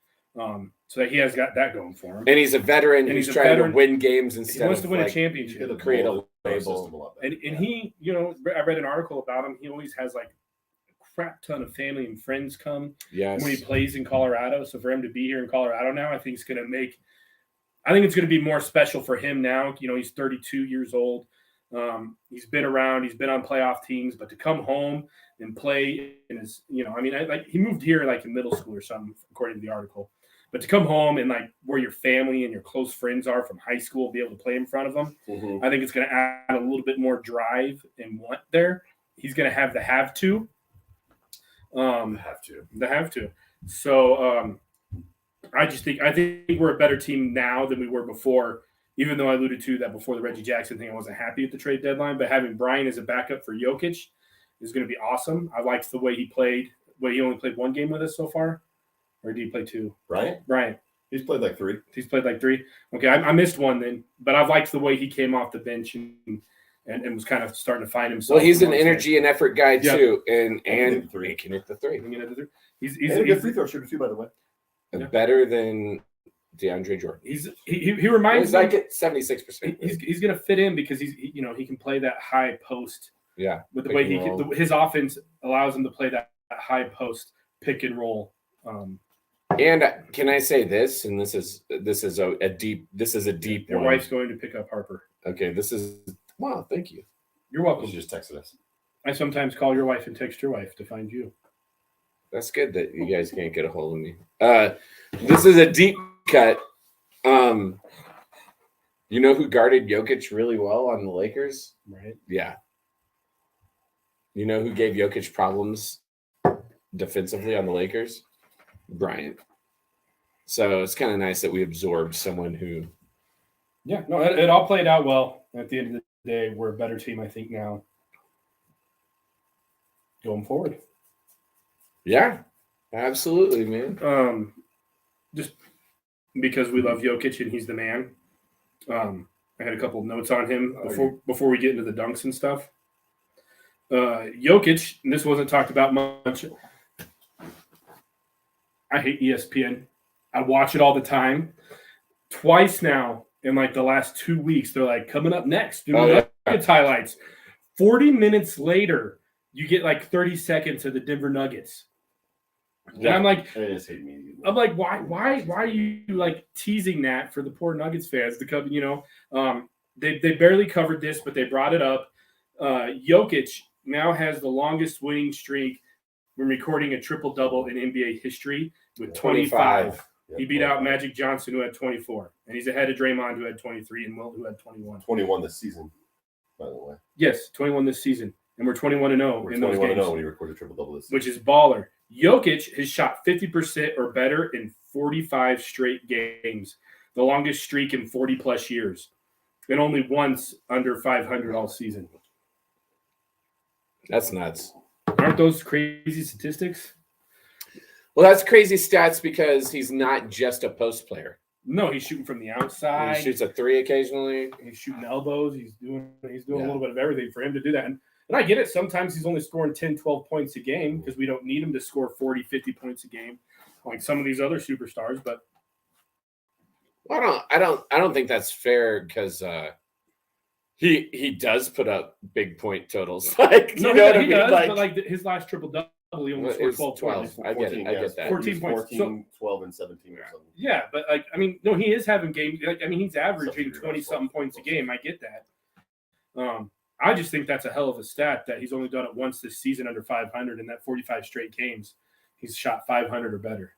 C: So that he has got that going for him.
A: And he's a veteran
C: And
A: who's
C: he's a
A: trying
C: veteran.
A: to win games
C: He
A: instead
C: wants
A: of
C: to win a
A: like,
C: championship.
A: create a
B: mold
A: label.
B: system a lot better.
C: And he, I read an article about him. He always has like a crap ton of family and friends come
A: Yes.
C: when he plays in Colorado. So for him to be here in Colorado now, I think it's going to be more special for him now. He's 32 years old. He's been around. He's been on playoff teams, but to come home and play in his, he moved here like in middle school or something, according to the article. But to come home and like where your family and your close friends are from high school, be able to play in front of them,
B: Mm-hmm.
C: I think it's going to add a little bit more drive and want there. He's going to have the have to. The have to. So I think we're a better team now than we were before. Even though I alluded to that before the Reggie Jackson thing, I wasn't happy at the trade deadline. But having Brian as a backup for Jokic is going to be awesome. I liked the way he played. But he only played one game with us so far. Or did he play two? Brian.
B: He's played like three.
C: He's played like three. Okay, I missed one then, but I liked the way he came off the bench and was kind of starting to find himself.
A: Well, he's an energy and effort guy too, and
B: hit the three.
A: he can hit the three.
C: He's
B: a good free throw shooter too, by the way.
A: Better than DeAndre Jordan.
C: He reminds
A: He's
C: me
A: like at 76%.
C: He's going to fit in because he can play that high post.
A: Yeah,
C: with the way his offense allows him to play that high post pick and roll.
A: And can I say this? And this is a deep
C: Your
A: one.
C: wife's going to pick up Harper.
A: Okay, wow. Thank you.
C: You're welcome.
B: She just texted us.
C: I sometimes call your wife and text your wife to find you.
A: That's good that you guys can't get a hold of me. This is a deep cut. You know who guarded Jokic really well on the Lakers?
C: Right.
A: Yeah. You know who gave Jokic problems defensively on the Lakers? Bryant. So it's kind of nice that we absorbed someone who.
C: Yeah, no, it all played out well. At the end of the day, we're a better team, I think, now. Going forward.
A: Yeah, absolutely, man.
C: Just because we love Jokic and he's the man. I had a couple notes on him before we get into the dunks and stuff. Jokic, and this wasn't talked about much. I hate ESPN. I watch it all the time. Twice now in like the last 2 weeks, they're like, coming up next, Nuggets highlights. 40 minutes later, you get like 30 seconds of the Denver Nuggets. And I'm like,
B: I just hate me.
C: I'm like, why are you like teasing that for the poor Nuggets fans to come? They barely covered this, but they brought it up. Jokic now has the longest winning streak when recording a triple double in NBA history with 25. He beat out Magic Johnson, who had 24, and he's ahead of Draymond, who had 23, and Wilt, who had 21.
B: 21 this season, by the way.
C: Yes, 21 this season, and we're 21-0 in those games.
B: 21-0 when he recorded triple double this season,
C: which is baller. Jokic has shot 50% or better in 45 straight games, the longest streak in 40-plus years, and only once under 500 all season.
A: That's nuts.
C: Aren't those crazy statistics?
A: Well, that's crazy stats because he's not just a post player.
C: No, he's shooting from the outside.
A: He shoots a three occasionally.
C: He's shooting elbows. He's doing a little bit of everything for him to do that. And I get it. Sometimes he's only scoring 10, 12 points a game because we don't need him to score 40, 50 points a game like some of these other superstars. But
A: I don't think that's fair because he does put up big point totals. Like
C: no,
A: you know what I
C: he
A: mean?
C: does.
A: Like,
C: but like his last triple double, he only scored 12 points.
A: I get it. I get that.
C: 14 points.
B: 14, 12, and 17 or something.
C: Yeah, but like I mean, no, he is having games. Like, I mean, he's averaging 20-something points a game. I get that. I just think that's a hell of a stat that he's only done it once this season under 500, and that 45 straight games, he's shot 500 or better.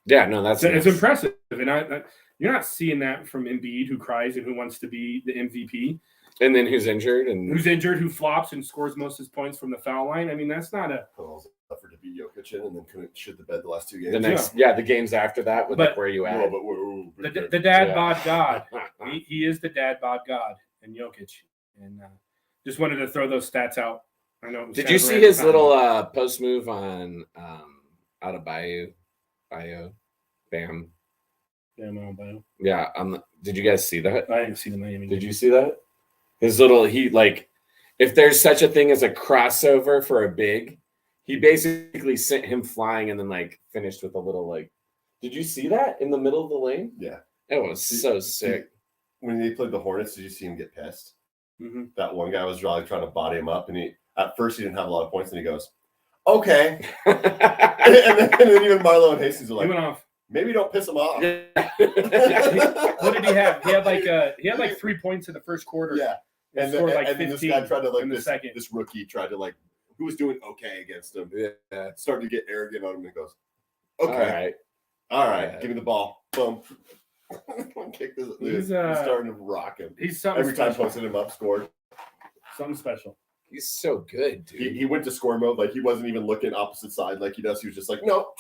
A: Yeah, no, it's
C: impressive. And you're not seeing that from Embiid, who cries and who wants to be the MVP.
A: And then who's injured,
C: who flops and scores most of his points from the foul line. I mean, that's not a
B: effort to beat Jokic in, and then couldn't shit the bed the last two games.
A: The games after that with where you at.
C: The dad bod God. He is the dad bod God and Jokic. And just wanted to throw those stats out. I know.
A: Did you see his little post move on out of Bio? Bam. Yeah. Did you guys see that?
C: I didn't see the Miami.
A: Did you see that? His little if there's such a thing as a crossover for a big, he basically sent him flying and then finished with a little Did you see that in the middle of the lane?
B: Yeah,
A: it was so sick.
B: When they played the Hornets, did you see him get pissed?
C: Mm-hmm.
B: That one guy was trying to body him up, and at first he didn't have a lot of points, and he goes, "Okay," and then even Marlo and Hastings were like,
C: he went off.
B: Maybe don't piss him off.
C: What did he have? He had 3 points in the first quarter.
B: Yeah.
C: And scored 15
B: this guy tried to
C: in the second.
B: This rookie tried to who was doing okay against him. Yeah. Started to get arrogant on him and goes, "Okay. All right. Give me the ball." Boom. Kick this. He's starting to rock him.
C: He's something
B: every time
C: special.
B: posted him up, scored.
C: Something special.
A: He's so good, dude.
B: He went to score mode, he wasn't even looking opposite side like he does. He was just no,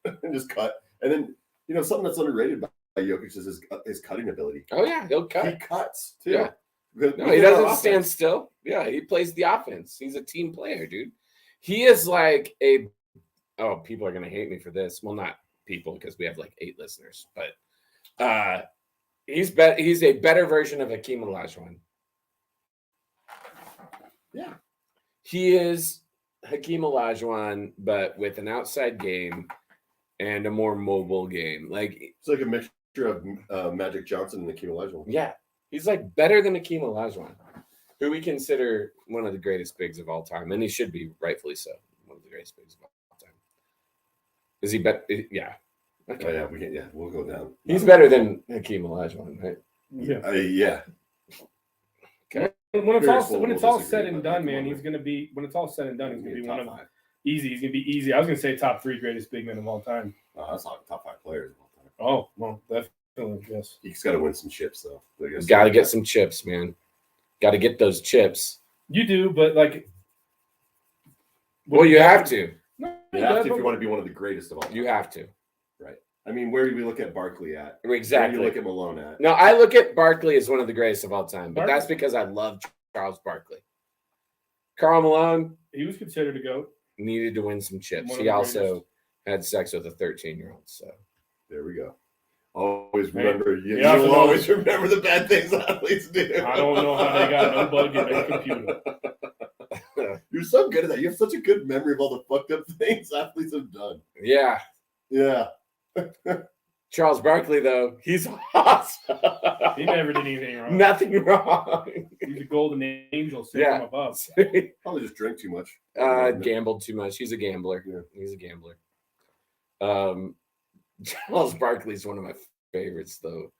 B: and just cut. And then something that's underrated by Jokic is his cutting ability.
A: Oh yeah, he'll cut.
B: He cuts too.
A: Yeah. No, he doesn't stand still. Yeah, he plays the offense. He's a team player, dude. He is people are gonna hate me for this. Well, not people, because we have 8 listeners, but he's a better version of Hakeem Olajuwon.
B: Yeah.
A: He is Hakeem Olajuwon, but with an outside game and a more mobile game.
B: It's like a mixture of Magic Johnson and Hakeem Olajuwon.
A: Yeah. He's better than Hakeem Olajuwon, who we consider one of the greatest bigs of all time. And he should be, rightfully so, one of the greatest bigs of all time. Is he better? Yeah. Okay.
B: Oh, yeah, we'll go down.
A: He's better than Hakeem Olajuwon, right?
B: Yeah. Yeah.
C: Okay. When it's all said and done, man, he's gonna be. When it's all said and done, he's gonna be one of easy. He's gonna be easy. I was gonna say top 3 greatest big men of all time.
B: Oh, that's not top 5 players of all time.
C: Oh, well, definitely. Yes.
B: He's got to win some chips, though.
A: Got to get some chips, man. Got to get those chips.
C: You do, but
A: well, you have to.
B: No, you have to if you want to be one of the greatest of all time.
A: You have to.
B: Right. I mean, where do we look at Barkley at?
A: Exactly.
B: Where do you look at Malone at?
A: No, I look at Barkley as one of the greatest of all time, but that's because I love Charles Barkley. Karl Malone,
C: he was considered a GOAT.
A: Needed to win some chips. He also had sex with a 13-year-old. So
B: there we go. Always remember, you'll always remember the bad things athletes do.
C: I don't know how they got no bug in their computer.
B: You're so good at that. You have such a good memory of all the fucked up things athletes have done.
A: Yeah.
B: Yeah.
A: Charles Barkley, though, he's awesome.
C: He never did anything wrong.
A: Nothing wrong.
C: He's a golden angel sitting from above.
B: Probably just drank too much.
A: Gambled too much. He's a gambler. Yeah. He's a gambler. Charles Barkley's one of my favorites, though.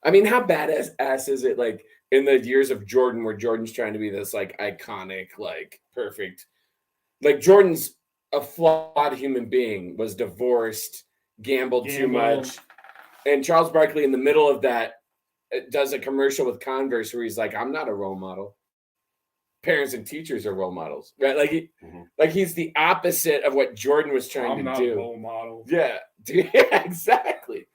A: I mean, how badass is it? Like in the years of Jordan, where Jordan's trying to be this like iconic, like perfect, like Jordan's a flawed human being, was divorced, gambled too much, and Charles Barkley in the middle of that does a commercial with Converse where he's like, "I'm not a role model. Parents and teachers are role models, right?" Like he's the opposite of what Jordan was trying to do.
C: A role model.
A: Yeah, dude, yeah, exactly.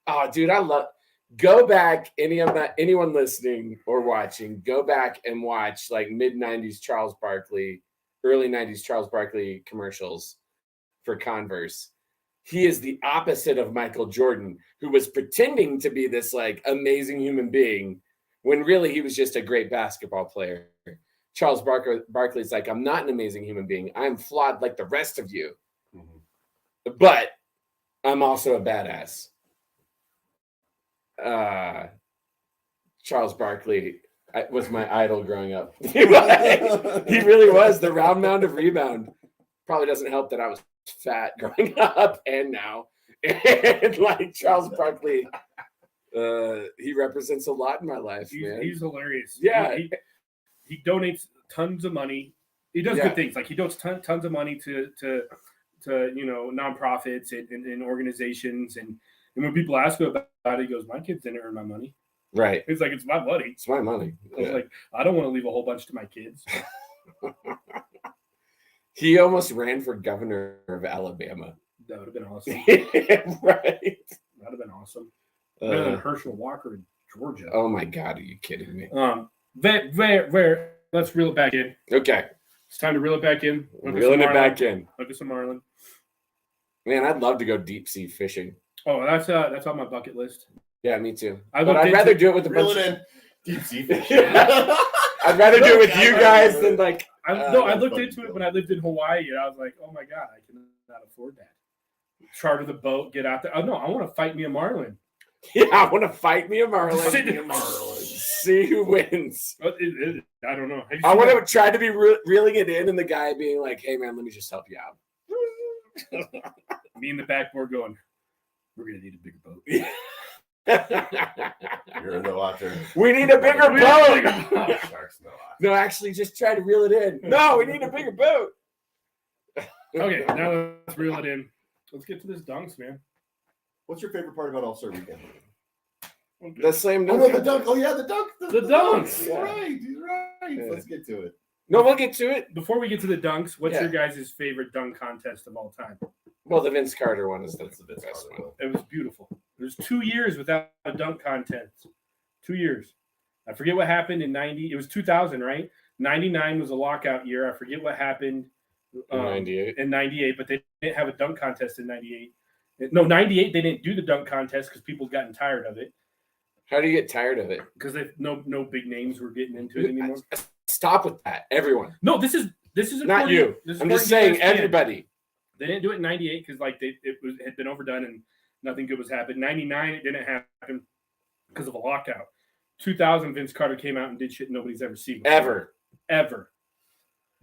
A: Oh, dude, I love. Go back, anyone listening or watching, go back and watch like mid-90s Charles Barkley, early 90s Charles Barkley commercials for Converse. He is the opposite of Michael Jordan, who was pretending to be this like amazing human being when really he was just a great basketball player. Charles Barkley's like, I'm not an amazing human being. I'm flawed like the rest of you. But I'm also a badass. Charles Barkley was my idol growing up. He really was the round mound of rebound. Probably doesn't help that I was fat growing up and now. And like Charles Barkley, he represents a lot in my life.
C: He's hilarious.
A: Yeah.
C: He donates tons of money. He does good things. Like he donates tons of money to nonprofits and organizations. And when people ask him about it, he goes, "My kids didn't earn my money."
A: Right.
C: It's like, it's my money.
A: It's my money.
C: I was like, I don't want to leave a whole bunch to my kids.
A: He almost ran for governor of Alabama.
C: That would have been awesome.
A: Right.
C: That would have been awesome. Better than Herschel Walker in Georgia.
A: Oh my God, are you kidding me?
C: Let's reel it back in.
A: Okay.
C: It's time to reel it back in.
A: Reeling it back in.
C: Look at some marlin.
A: Man, I'd love to go deep sea fishing.
C: Oh, that's on my bucket list.
A: Yeah, me too.
C: I'd
A: rather do it with the
B: reel it in. Deep sea fishing.
A: I'd rather do it with you guys than like.
C: I looked into it when I lived in Hawaii, and I was like, oh my God, I cannot afford that. Charter the boat, get out there. Oh no, I want to fight me a marlin.
A: Yeah, I want to fight me a marlin. See who wins.
C: I don't know.
A: I want to try to be reeling it in, and the guy being like, "Hey man, let me just help you out."
C: Me in the backboard going, "We're gonna need a bigger boat."
B: You're in the water.
A: We need a bigger boat.
B: Sharks in the water.
A: No, actually, just try to reel it in. No, we need a bigger boat.
C: Okay, now let's reel it in. Let's get to this dunks, man.
B: What's your favorite part about All-Star Weekend?
A: The slam dunk.
B: Oh, no, the dunk. Oh, yeah, the dunk.
C: The dunks.
B: He's right. He's right. Yeah. Let's get to it.
A: No, we'll get to it.
C: Before we get to the dunks, what's your guys' favorite dunk contest of all time?
A: Well, the Vince Carter one is the best one.
C: It was beautiful. There's 2 years without a dunk contest. 2 years. I forget what happened in 90. It was 2000, right? 99 was a lockout year. I forget what happened
A: in 98.
C: In 98, but they didn't have a dunk contest in 98. No, 98, they didn't do the dunk contest because people gotten tired of it.
A: How do you get tired of it?
C: Because no big names were getting into it anymore.
A: Stop with that, everyone.
C: No, this is
A: not you. I'm just saying everybody.
C: They didn't do it in 98 because had been overdone and nothing good was happening. 99, it didn't happen because of a lockout. 2000, Vince Carter came out and did shit nobody's ever seen before. Ever.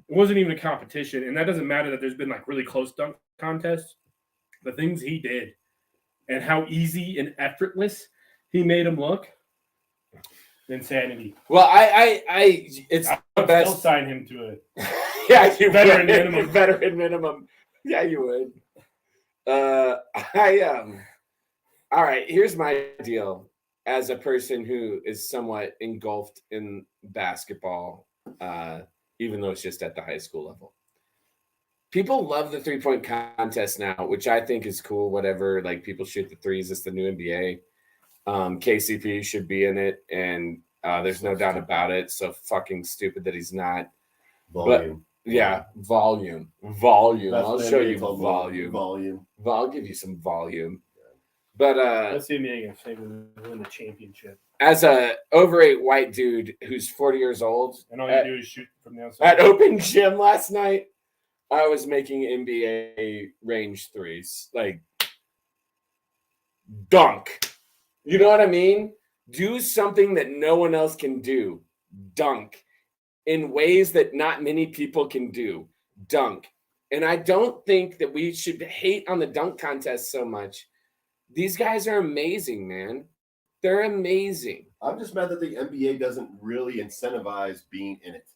C: It wasn't even a competition, and that doesn't matter that there's been like really close dunk contests. The things he did and how easy and effortless he made him look. Insanity.
A: Well, it's the best.
C: I'll sign him to it.
A: Yeah, you
C: veteran
A: would.
C: minimum.
A: Veteran minimum. Yeah, you would. All right, here's my deal. As a person who is somewhat engulfed in basketball, even though it's just at the high school level. People love the 3-point contest now, which I think is cool. Whatever, like people shoot the threes. It's the new NBA. KCP should be in it, and there's no doubt about it. So fucking stupid that he's not.
B: Volume.
A: But, yeah, volume. I'll show you volume. I'll give you some volume. But
C: let's see me again. Say we win the championship.
A: As a overweight white dude who's 40 years old,
C: and all you do is shoot from the outside.
A: At open gym last night, I was making NBA range threes, like dunk. You know what I mean? Do something that no one else can do. Dunk in ways that not many people can do. Dunk. And I don't think that we should hate on the dunk contest so much. These guys are amazing, man. They're amazing.
B: I'm just mad that the NBA doesn't really incentivize being in it.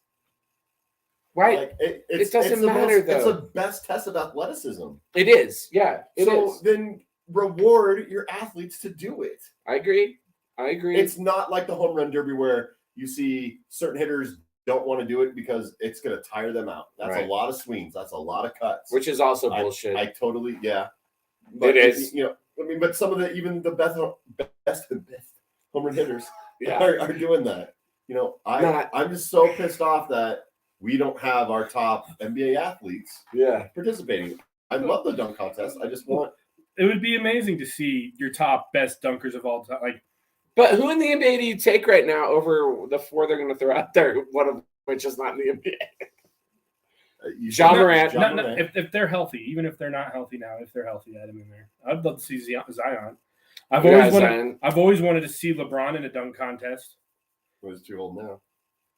A: Right?
B: Like,
A: It doesn't matter, though.
B: It's the best test of athleticism.
A: It is. Yeah, it is.
B: Then reward your athletes to do it.
A: I agree.
B: It's not like the home run derby where you see certain hitters don't want to do it because it's going to tire them out. That's
A: Right.
B: a lot of swings. That's a lot of cuts.
A: Which is also bullshit.
B: I totally, yeah. But
A: it is.
B: You know, I mean, but some of the, even the best home run hitters
A: Yeah.
B: are doing that. You know, I'm just so pissed off that we don't have our top NBA athletes participating. I love the dunk contest. I just want.
C: It would be amazing to see your top best dunkers of all time. Like,
A: but who in the NBA do you take right now over the 4 they're going to throw out there? One of which is not in the NBA. John Morant.
C: If they're healthy, even if they're not healthy now, if they're healthy, add him in there. I'd love to see Zion. I've always wanted to see LeBron in a dunk contest.
B: He's too old now.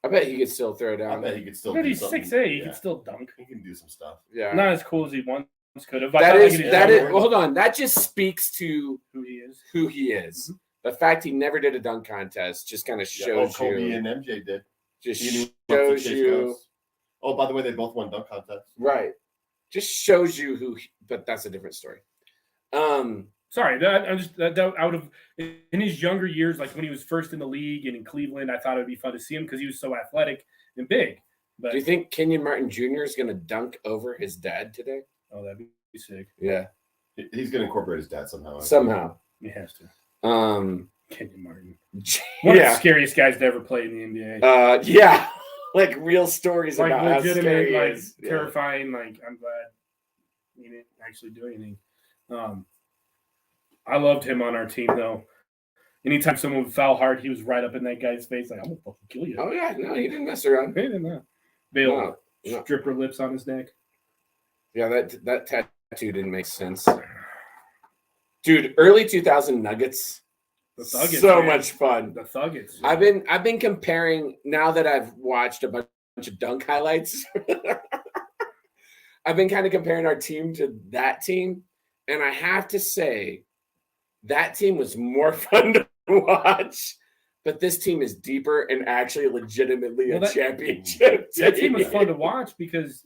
A: I bet he could still throw down.
B: I bet he could still.
C: But
B: do
C: he's
B: something.
C: 6'8". He
B: Yeah.
C: could still dunk.
B: He can do some stuff.
A: Yeah,
C: Not as cool as he once could have.
A: That is. Hold on. That just speaks to
C: who he is.
A: Who he is. Mm-hmm. The fact he never did a dunk contest just kind of shows
B: Kobe
A: you.
B: and MJ did.
A: Just shows you.
B: Oh, by the way, they both won dunk contests.
A: Right. Just shows you who. But that's a different story.
C: Sorry, that out of in his younger years, like when he was first in the league and in Cleveland, I thought it would be fun to see him because he was so athletic and big. But
A: do you think Kenyon Martin Jr. is going to dunk over his dad today?
C: Oh, that'd be sick.
A: Yeah,
B: he's going to incorporate his dad somehow.
A: Somehow
C: he has to. Kenyon Martin, one of the scariest guys to ever play in the NBA.
A: Yeah, like real stories
C: like
A: about
C: legitimate,
A: how
C: like terrifying. Like I'm glad he didn't actually do anything. I loved him on our team, though. Anytime someone would foul hard, he was right up in that guy's face, like, I'm going to fucking kill you.
A: Oh, yeah. No, he didn't mess around.
C: He didn't. Bale stripper lips on his neck.
A: Yeah, that tattoo didn't make sense. Dude, early 2000 Nuggets.
C: The Thuggets,
A: so much fun.
C: The Thuggets.
A: I've been comparing, now that I've watched a bunch of dunk highlights, I've been kind of comparing our team to that team. And I have to say, that team was more fun to watch, but this team is deeper and actually legitimately a championship team.
C: That team was fun to watch because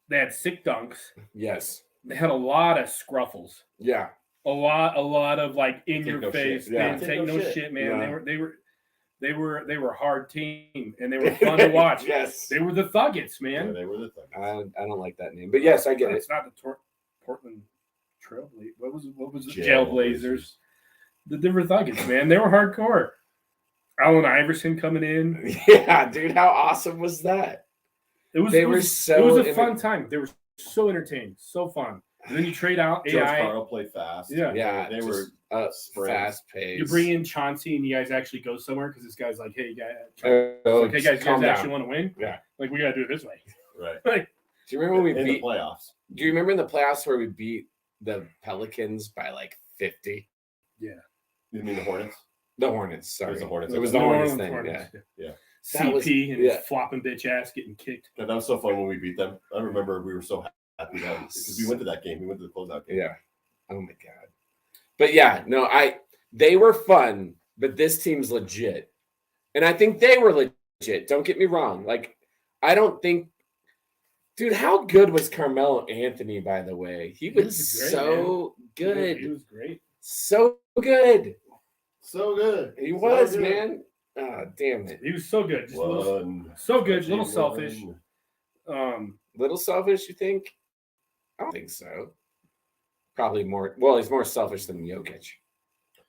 C: they had sick dunks.
A: Yes.
C: They had a lot of scruffles.
A: Yeah.
C: A lot of like in your face.
B: Shit.
C: They didn't take no shit, man. Yeah. They were a hard team and they were fun to watch.
A: Yes.
C: They were the Thuggets, man.
B: Yeah, they were the Thuggets.
A: I don't like that name, but yes, I get it.
C: It's not the Portland Trailblazers. What was it? Jailblazers. They were Thuggets, man. They were hardcore. Allen Iverson coming in.
A: Yeah, dude, how awesome was that?
C: It was a fun time. They were so entertaining, so fun. And then you trade out
B: George
C: AI.
B: Karl played fast.
A: Yeah,
B: they were
A: fast paced.
C: You bring in Chauncey, and you guys actually go somewhere because this guy's like, "Hey, guys, you guys actually want to win?
A: Yeah,
C: like we gotta do it this way."
B: Right.
C: Like,
A: do you remember when we beat
B: the playoffs?
A: Do you remember in the playoffs where we beat the Pelicans by like 50?
C: Yeah.
B: You mean the Hornets?
A: The Hornets. Sorry,
B: it was
A: the Hornets thing.
C: Hornets.
B: Yeah.
C: CP and his flopping bitch ass getting kicked.
B: Yeah, that was so fun when we beat them. I remember we were so happy because we went to that game. We went to the closeout game.
A: Yeah. Oh my god. But yeah, no, they were fun, but this team's legit, and I think they were legit. Don't get me wrong. Like, I don't think. Dude, how good was Carmelo Anthony, by the way? He was
C: great,
A: so good.
C: He was great.
A: So good.
B: So good.
A: He was, man. Oh, damn it.
C: He was so good. Just so good. A little selfish.
A: Little selfish, you think? I don't think so. Probably more. Well, he's more selfish than Jokic.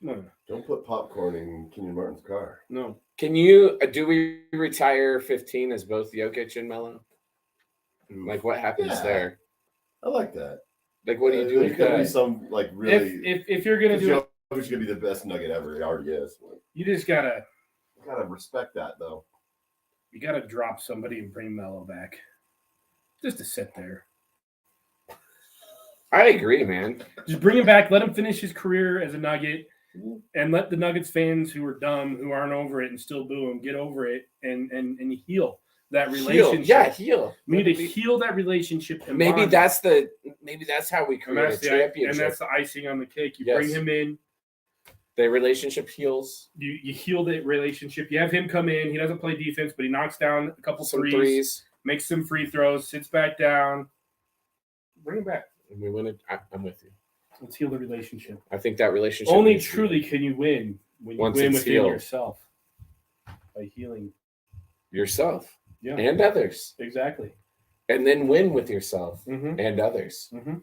C: No.
B: Don't put popcorn in Kenyon Martin's car.
C: No.
A: Can you, do we retire 15 as both Jokic and Melo? Like, what happens there?
B: I like that.
A: Like, what do you do with
B: that?
A: that?
B: Be some, like, really.
C: If you're going to do it.
B: Jokic's going to be the best Nugget ever. He already is.
C: You just got to.
B: You got to respect that, though.
C: You got to drop somebody and bring Melo back. Just to sit there.
A: I agree, man.
C: Just bring him back. Let him finish his career as a Nugget. And let the Nuggets fans who are dumb, who aren't over it and still boo him, get over it and heal. that relationship.
A: Heal.
C: We need to heal that relationship. And
A: Maybe
C: bond.
A: that's how we create a championship.
C: And that's the icing on the cake. You bring him in.
A: The relationship heals.
C: You heal the relationship. You have him come in. He doesn't play defense, but he knocks down a couple threes, makes some free throws, sits back down. Bring him back.
A: And we win it. I'm with you.
C: Let's heal the relationship.
A: I think that relationship.
C: Only truly can you win when you win within yourself by healing
A: yourself and others.
C: Exactly.
A: And then win with yourself and others.
C: Mm-hmm.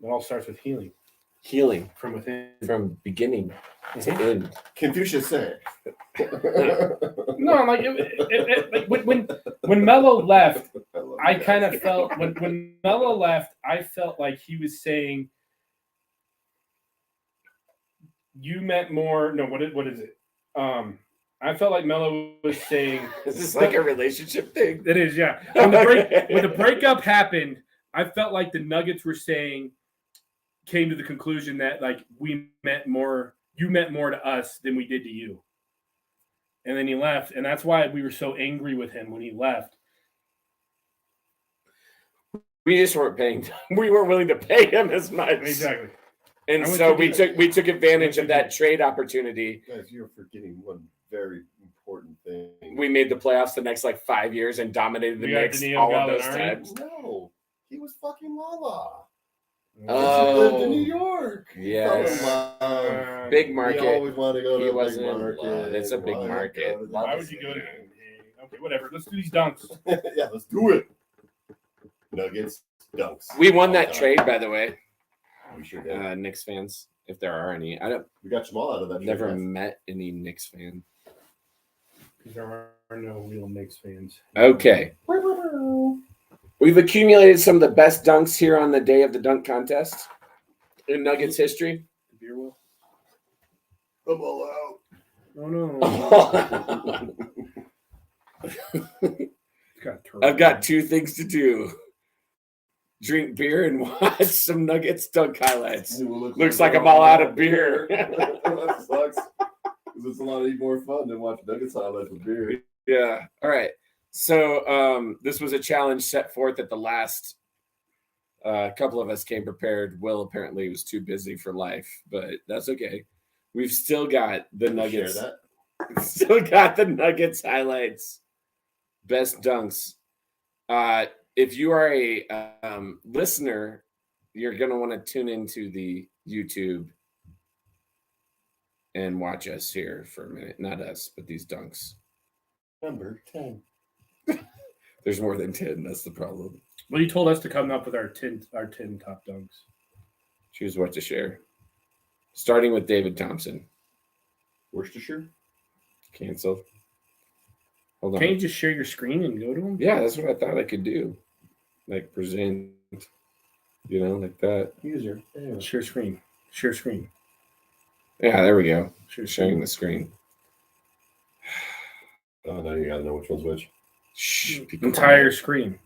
C: It all starts with healing.
A: Healing
C: from within,
A: from beginning to end.
B: Confucius said.
C: No, like when Melo left, I kind of felt when Melo left, I felt like he was saying, "You meant more." No, what is it? I felt like Melo was saying,
A: "Is this like a relationship thing?"
C: It is, yeah. When the breakup happened, I felt like the Nuggets were saying. Came to the conclusion that like you meant more to us than we did to you. And then he left. And that's why we were so angry with him when he left.
A: We just weren't paying. We weren't willing to pay him as much.
C: Exactly.
A: And so we took advantage of that trade opportunity.
B: Guys, you're forgetting one very important thing.
A: We made the playoffs the next 5 years and dominated the Knicks all of those times.
B: No, he was fucking Lala.
A: Oh,
B: to New York.
A: Yes. Big market.
B: He always wanted to go to a big
A: market. It's a big market.
C: Why would you go to Okay, whatever. Let's do these dunks.
B: Yeah, let's do it. Nuggets, dunks.
A: We won that trade, by the way.
B: We sure did.
A: Knicks fans, if there are any.
B: We got Jamal out of that.
A: Never met any Knicks fan.
C: There are no real Knicks fans.
A: Okay. We've accumulated some of the best dunks here on the day of the dunk contest in Nuggets history.
C: The beer will.
B: I'm all out.
C: Oh, no.
A: I've got two things to do. Drink beer and watch some Nuggets dunk highlights. Looks like I'm all out of beer.
B: That sucks. Because it's a lot more fun to watch Nuggets highlights with beer.
A: Yeah. All right. So this was a challenge set forth at the last couple of us came prepared. Will apparently was too busy for life, but that's okay. We've still got the Nuggets. Still got the Nuggets highlights. Best dunks. If you are a listener, you're going to want to tune into the YouTube and watch us here for a minute. Not us, but these dunks.
B: Number 10.
A: There's more than 10. That's the problem.
C: Well, you told us to come up with our 10 top dunks.
A: Choose what to share. Starting with David Thompson.
B: Worcestershire?
A: Canceled. Hold on.
C: Can't you just share your screen and go to him?
A: Yeah, that's what I thought I could do. Like present, like that.
C: User. Yeah. Share screen. Share screen.
A: Yeah, there we go. Sharing the screen.
B: Oh, now you got to know which one's which.
A: Shh,
C: entire screen.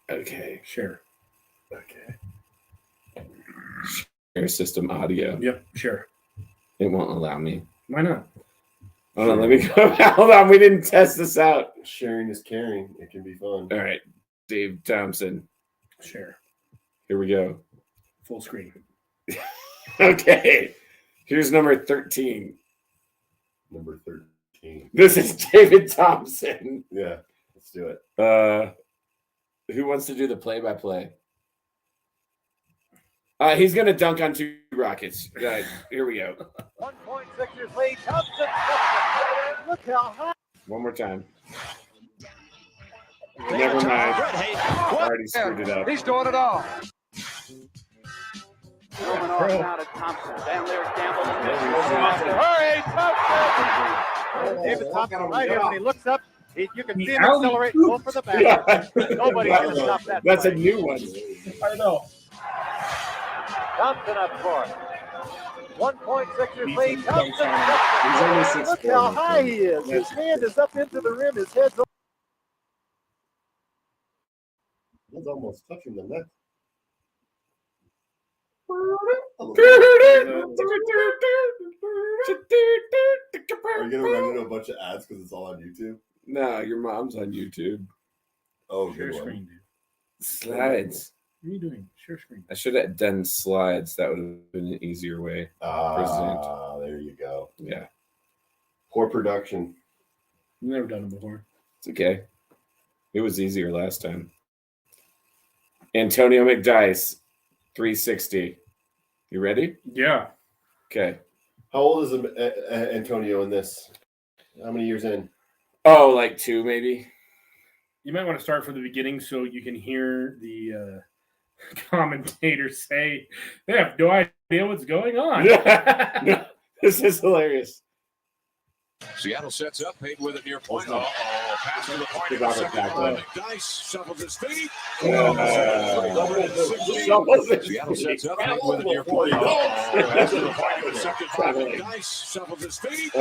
A: Okay.
C: Share.
B: Okay.
A: Share system audio.
C: Yep. Share.
A: It won't allow me.
C: Why not?
A: Hold on. Let me go. Hold on. We didn't test this out.
B: Sharing is caring. It can be fun.
A: All right. Dave Thompson.
C: Share.
A: Here we go.
C: Full screen.
A: Okay. Here's number 13.
B: Number 13.
A: This is David Thompson.
B: Yeah, let's do it.
A: Who wants to do the play-by-play? He's going to dunk on two Rockets. Here we go.
D: 1.6 years lead. Thompson. Look how high.
A: One more time. Never mind. I already screwed it up.
D: He's doing it all. Going off now to Thompson. Down there, Campbell. Hurry, Thompson! David Thompson right here. When he looks up, you can see him accelerate and go for the back. Nobody can stop that.
A: That's a new one.
C: I know.
D: Thompson up for it. 1.6 years lead. Thompson.
A: He's only 6'4".
D: Look how high he is. His hand is up into the rim. His head's up.
B: He's almost touching the net. Are you gonna run into a bunch of ads because it's all on YouTube?
A: No, your mom's on YouTube.
B: Oh,
C: Share
B: good one.
C: screen, dude.
A: Slides.
C: What are you doing? Share screen.
A: I should have done slides. That would have been an easier way.
B: There you go.
A: Yeah,
B: Poor production.
C: I've never done it before.
A: it's okay. It was easier last time. Antonio McDice, 360. You ready?
C: Yeah.
A: Okay.
B: How old is Antonio in this? How many years in?
A: Oh, like 2 maybe.
C: You might want to start from the beginning so you can hear the commentators say they have no idea what's going on.
A: No, this is hilarious.
E: Seattle sets up, paid with it near point. Pass to the point.
A: Robert Pack,
E: McDice shuffles his feet.
A: Seattle
E: sets up, paid with it near point. Pass to the point. McDice shuffles his feet.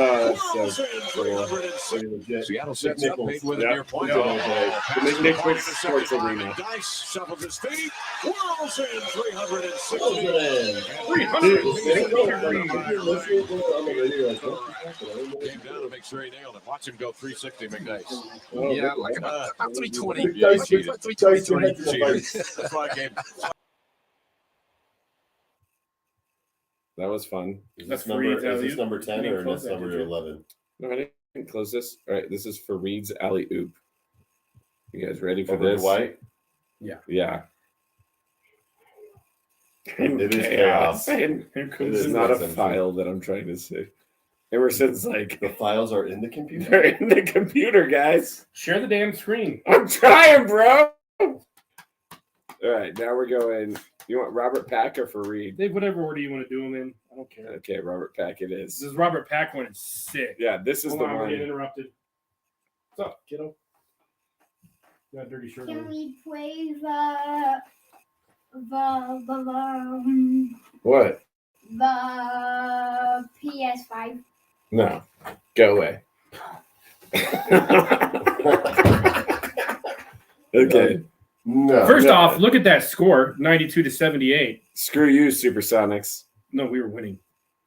E: Seattle sets up, paid with it near point.
A: McDice
E: shuffles his feet. Whirls in 360. Came down to make sure he nailed it. Watch him go 360, McDice.
F: Yeah, like about 320.
B: McDice,
F: Cheated. 323.
E: That's why I gave.
A: That was fun.
B: Is
C: That's
B: this number,
C: free,
B: is this number 10
C: You
B: or is
C: close
B: this
C: that,
B: number
C: did you?
B: 11?
A: No, I didn't close this. All right, this is for Reed's alley oop. You guys ready for
B: Over to
A: this?
B: White?
A: Yeah.
B: It is chaos.
A: And
C: Here
B: It
C: comes
A: it's
B: is
A: not a
B: nonsense.
A: file that I'm trying to say. Emerson's like,
B: The files are in the computer?
A: they're in the computer, guys.
C: share the damn screen.
A: I'm trying, bro. All right, now we're going. You want Robert Pack or for Reed?
C: Dave, whatever order you want to do them in. I don't care.
A: Okay, Robert Pack it
C: This
A: is.
C: is Robert Pack one. It's sick.
A: Yeah, this is
C: Hold
A: the
C: on, we're getting
A: one.
C: interrupted. What's up, kiddo? You got a dirty shirt
G: Can
C: on.
G: we play
A: What?
G: the PS5?
A: No, go away. Okay,
B: No.
C: First
A: no.
C: off, look at that score, 92-78.
A: screw you, Supersonics.
C: No, we were winning.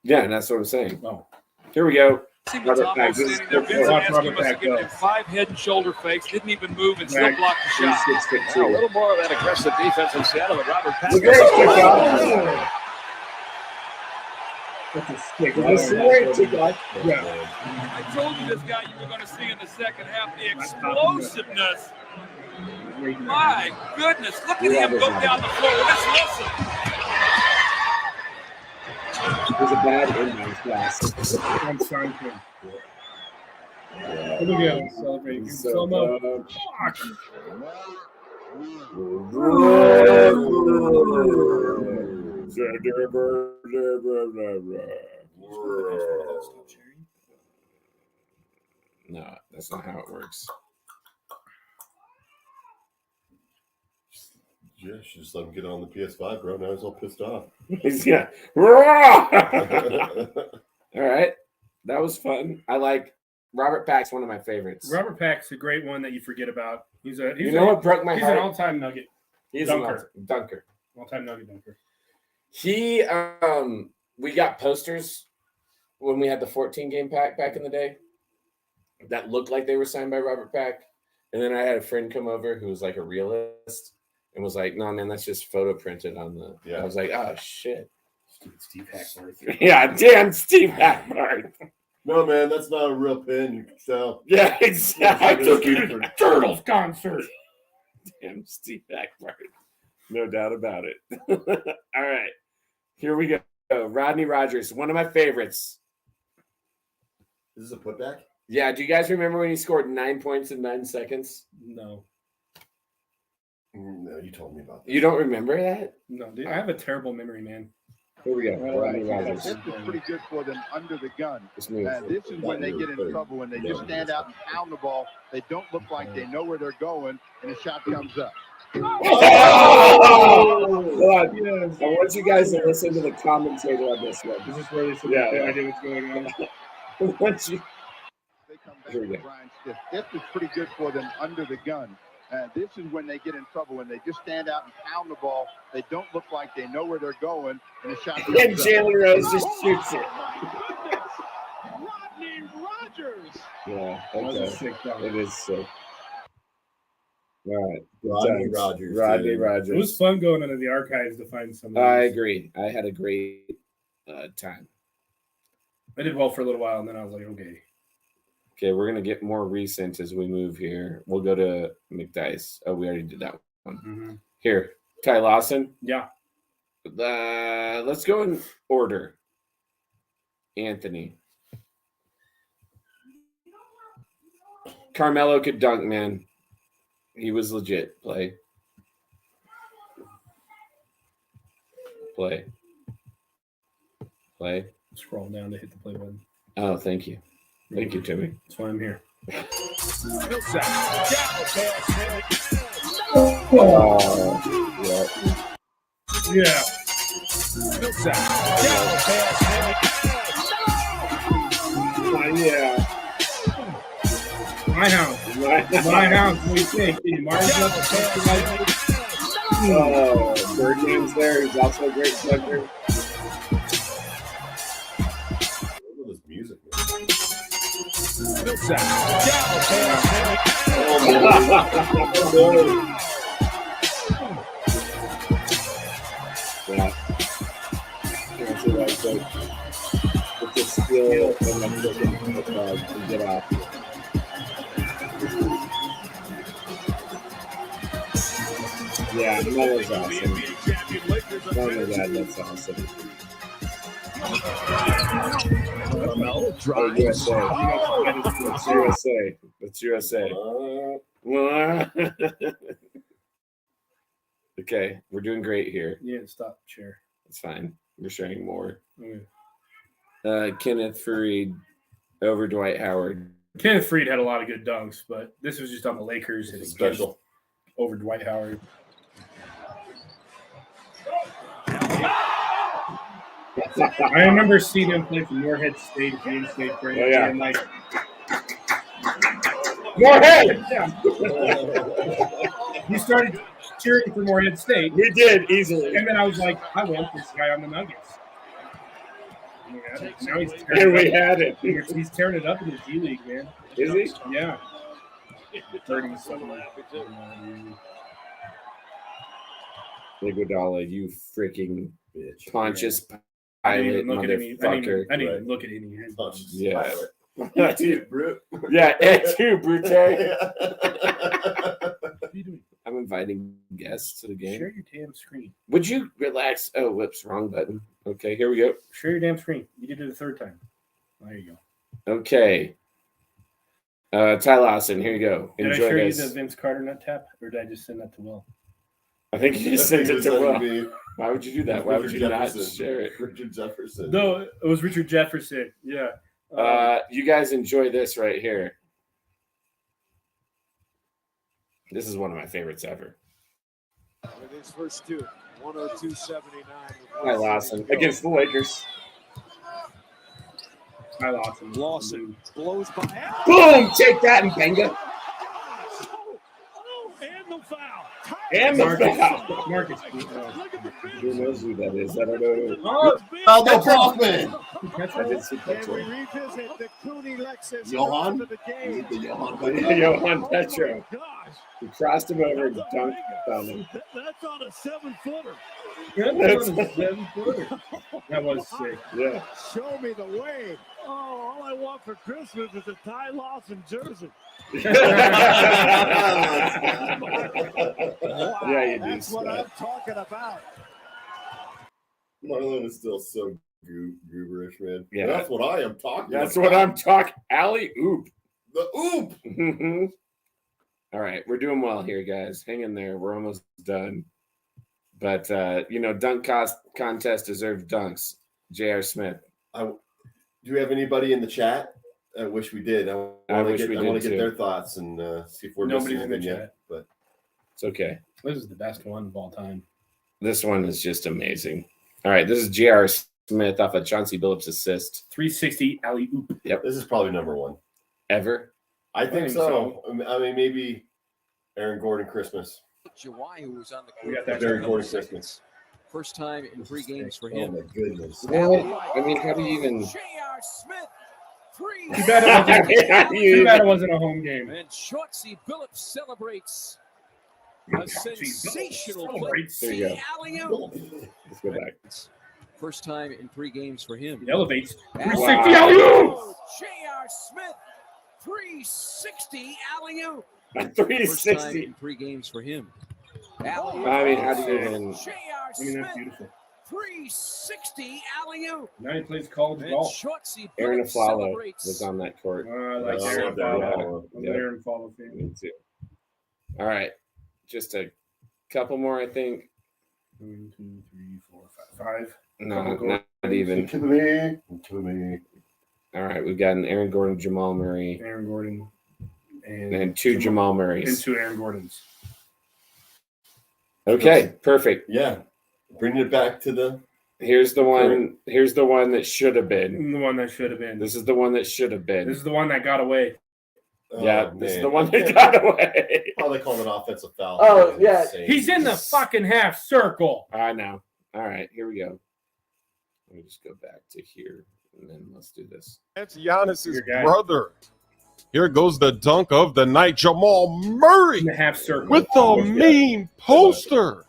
A: Yeah, and that's what I'm saying.
C: Oh,
A: Here we go.
H: See
A: Robert
H: Matomo
A: Pack, this is
H: standing there.
A: good.
H: Vince
C: Watch
H: Anasky
C: Robert
H: must have
C: Pack
H: given
C: go.
H: him 5 head and shoulder fakes. Didn't even move and still
A: Pack,
H: blocked the shot.
A: 362.
E: A little more of that aggressive defense in Seattle with Robert Pack.
A: Look at it,
H: I told you this guy you were going to see in the second half. The explosiveness. My goodness. Look at him go down the floor. Let's listen.
A: It was a bad inbound pass.
C: I'm sorry, kid. Here we go. Celebrating.
A: So, no, that's not how it works.
B: Yeah, should just let him get on the PS5, bro. Now he's all pissed off.
A: Yeah. All right. That was fun. I like Robert Pack's one of my favorites.
C: Robert Pack's a great one that you forget about. He's
A: You know what broke my
C: He's an
A: heart?
C: all-time nugget.
A: He's
C: Dunker.
A: an dunker.
C: All-time nugget dunker.
A: He we got posters when we had the 14 game pack back in the day that looked like they were signed by Robert Pack. And then I had a friend come over who was like a realist and was like, no, man, that's just photo printed on the.
B: Yeah.
A: I was like, oh, shit.
C: Stupid Steve Hackworth.
A: Yeah, damn Steve Hackworth.
B: No, man, that's not a real pin. You can tell.
A: Yeah, exactly.
C: I took you to the Turtles concert.
A: Damn Steve Hackworth. No doubt about it. All right. Here we go. Rodney Rogers, one of my favorites.
B: Is this a putback?
A: Yeah, do you guys remember when he scored 9 points in 9 seconds?
C: No.
B: No, you told me about that.
A: You don't remember that?
C: No, dude. I have a terrible memory, man.
A: Here we go. Rodney Rogers.
I: This is pretty good for them under the gun.
A: This move.
I: And this is when they get in trouble, when they just stand out and pound the ball. They don't look like they know where they're going, and a shot comes up.
A: Oh! I want you guys to listen to the commentator on this one.
C: Is this where they said
A: Yeah,
C: they
A: yeah.
C: had no idea what's going on?
A: I want you.
I: They come back
A: Here we
I: with
A: go.
I: Brian Stiff. This is pretty good for them under the gun. This is when they get in trouble, when they just stand out and pound the ball. They don't look like they know where they're going, and the shot comes
A: And
I: up.
A: Jalen Rose just shoots it.
D: Rodney Rogers.
A: Yeah,
C: That was a
A: okay.
C: sick dunk.
A: It is sick. All right. good
B: Rodney
A: times.
B: Rogers,
A: Rodney
B: dude.
A: Rogers.
C: It was fun going into the archives to find some of
A: I
C: these.
A: agree. I had a great time.
C: I did well for a little while, and then I was like, okay.
A: Okay, we're gonna get more recent as we move here. We'll go to McDice. Oh, we already did that one.
C: Mm-hmm.
A: Here, Ty Lawson.
C: Yeah.
A: Let's go in order. Anthony. Carmelo could dunk, man. He was legit. Play.
C: Scroll down to hit the play button.
A: Oh, thank you. Thank you, Timmy.
C: That's why I'm here.
A: Oh, yeah.
C: Yeah.
A: Yeah.
C: My house. My house. What do you think? Did Mars up
A: Oh, Birdman's there. He's also a great puncher.
B: Look at this music, man.
A: Yeah. That's what I said. It's a skill and then and get off. Yeah, Melo's awesome. Oh my God, that's awesome. Oh, USA. That's USA. That's USA. Okay, we're doing great here.
C: Yeah, stop share.
A: It's fine. We're sharing more.
C: Okay.
A: Kenneth Fareed over Dwight Howard.
C: Kenneth Freed had a lot of good dunks, but this was just on the Lakers.
B: It's special.
C: Over Dwight Howard. I remember seeing him play for Moorhead State at Green State Tournament.
A: Oh, yeah.
C: And like,
A: Moorhead!
C: yeah. You started cheering for Moorhead State.
A: We did easily.
C: And then I was like, I want this guy on the Nuggets. Now he's
A: And we had it.
C: He's tearing it up in the G League, man.
A: Is he?
C: Yeah. 30-something.
A: Iguodala, you freaking
B: Bitch.
A: Pontius
C: I didn't
A: Pilate
C: even look at any.
A: motherfucker.
C: I didn't even look at any of his dunks.
A: Yeah.
B: That's it, Brute.
A: Yeah, and too, Brute.
C: What are you doing?
A: I'm inviting guests to the game.
C: Share your damn screen.
A: Would you relax? Oh, whoops, wrong button. Okay, here we go.
C: Share your damn screen. You did it a third time. There you go.
A: Okay. Ty Lawson, here you go.
C: Did I
A: Enjoy
C: share
A: this.
C: you the Vince Carter nut tap, or did I just send that to Will?
A: I think you just sent it to Will.
B: Me.
A: Why would you do that? Why would you not
B: Jefferson.
A: share it?
B: Richard Jefferson.
C: No, it was Richard Jefferson. Yeah.
A: You guys enjoy this right here. This is one of my favorites ever.
E: With his first two, 102.79.
A: Ty Lawson against the Lakers.
C: Ty Lawson.
E: Lawson blows by.
A: Boom! Take that, and Benga.
E: And the foul.
A: And the foul.
C: Marcus.
A: Who knows who that is? I don't know.
C: Oh,
B: Aldo Kaufman.
A: I did see that
E: And we
A: too.
E: revisit the Cooney Lexus.
B: Johan?
E: of the game.
B: The Johan.
A: Johan Petro.
E: Gosh,
A: He crossed him over and dunked on him.
E: that's on a 7-footer.
C: That was sick.
A: Yeah.
E: Show me the way. Oh, all I want for Christmas is a Ty Lawson jersey. Wow,
A: Yeah, you do,
E: that's what
A: Scott.
E: I'm talking about.
B: Marlon is still so gooberish, man.
A: Yeah.
B: That's what I am talking
A: That's
B: about.
A: what I'm talking. Alley oop.
B: The oop.
A: All right, we're doing well here, guys. Hang in there. We're almost done. But dunk contest deserved dunks. J.R. Smith.
B: Do we have anybody in the chat? I wish we did. I want to get
A: too.
B: their thoughts and see if we're
C: Nobody's
B: missing
C: in the
B: anything
C: chat.
B: yet. But
A: It's okay.
C: This is the best one of all time.
A: This one is just amazing. All right, this is J.R. Smith off of Chauncey Billups' assist.
C: 360 alley oop.
B: this is probably number one.
A: Ever?
B: I think
C: think
B: so. I mean, maybe Aaron Gordon Christmas.
F: Jawai, who was on the
C: We got
F: court
C: that
F: for
B: Aaron Gordon
F: 20
B: Christmas.
F: seconds. First time in 3 games for
B: Oh
F: him.
B: my goodness.
A: Well, I mean, how do you even?
F: J.R. Smith, three.
C: Too bad it wasn't a home game.
F: And Chauncey Billups celebrates a sensational play.
A: There you go.
F: Alley-oop.
A: Let's go back.
F: First time in 3 games for him.
C: He elevates.
F: Wow.
C: 360 alley-oop.
F: J.R. Smith, 360 alley-oop.
A: At
F: First time
A: 360.
F: in 3 games for him.
A: I mean, how do you even?
F: J.R.
C: I mean, that's
F: Smith,
C: beautiful.
F: 360 alley-oop.
C: Now he plays college
F: And
C: golf.
F: Chauncey
A: Aaron
F: Billups
A: Aflalo
F: celebrates.
A: was on that court.
C: I like
B: Oh,
C: Aaron
B: yeah.
C: Aflalo. I'm
A: Yeah.
C: an Aaron Aflalo fan.
A: Me too. All right, just a couple more, I think.
C: 1, 2, 3, 4, 5.
A: No, not even.
B: To me. To me.
A: All right, we've got an Aaron Gordon, Jamal Murray,
C: Aaron Gordon
A: and 2 Jamal
C: and
A: Murrays.
C: 2 Aaron Gordons.
A: Okay, perfect.
B: Yeah. Bringing it back to the.
A: Here's the one. Here's the one that should have been.
C: The one that should have been.
A: This is the one that should have been.
C: This is the one that got away.
A: Yeah,
B: Oh,
A: this is
B: man.
A: the one that got away.
B: Oh, they called an offensive foul.
A: Oh,
B: That's
A: yeah.
B: insane.
C: He's in the fucking half circle.
A: I know. All right, here we go. Let me just go back to here, and then let's do this.
G: That's Giannis's
C: Your guy.
G: brother. Here goes the dunk of the night, Jamal Murray
C: In the half circle.
G: with the mean poster.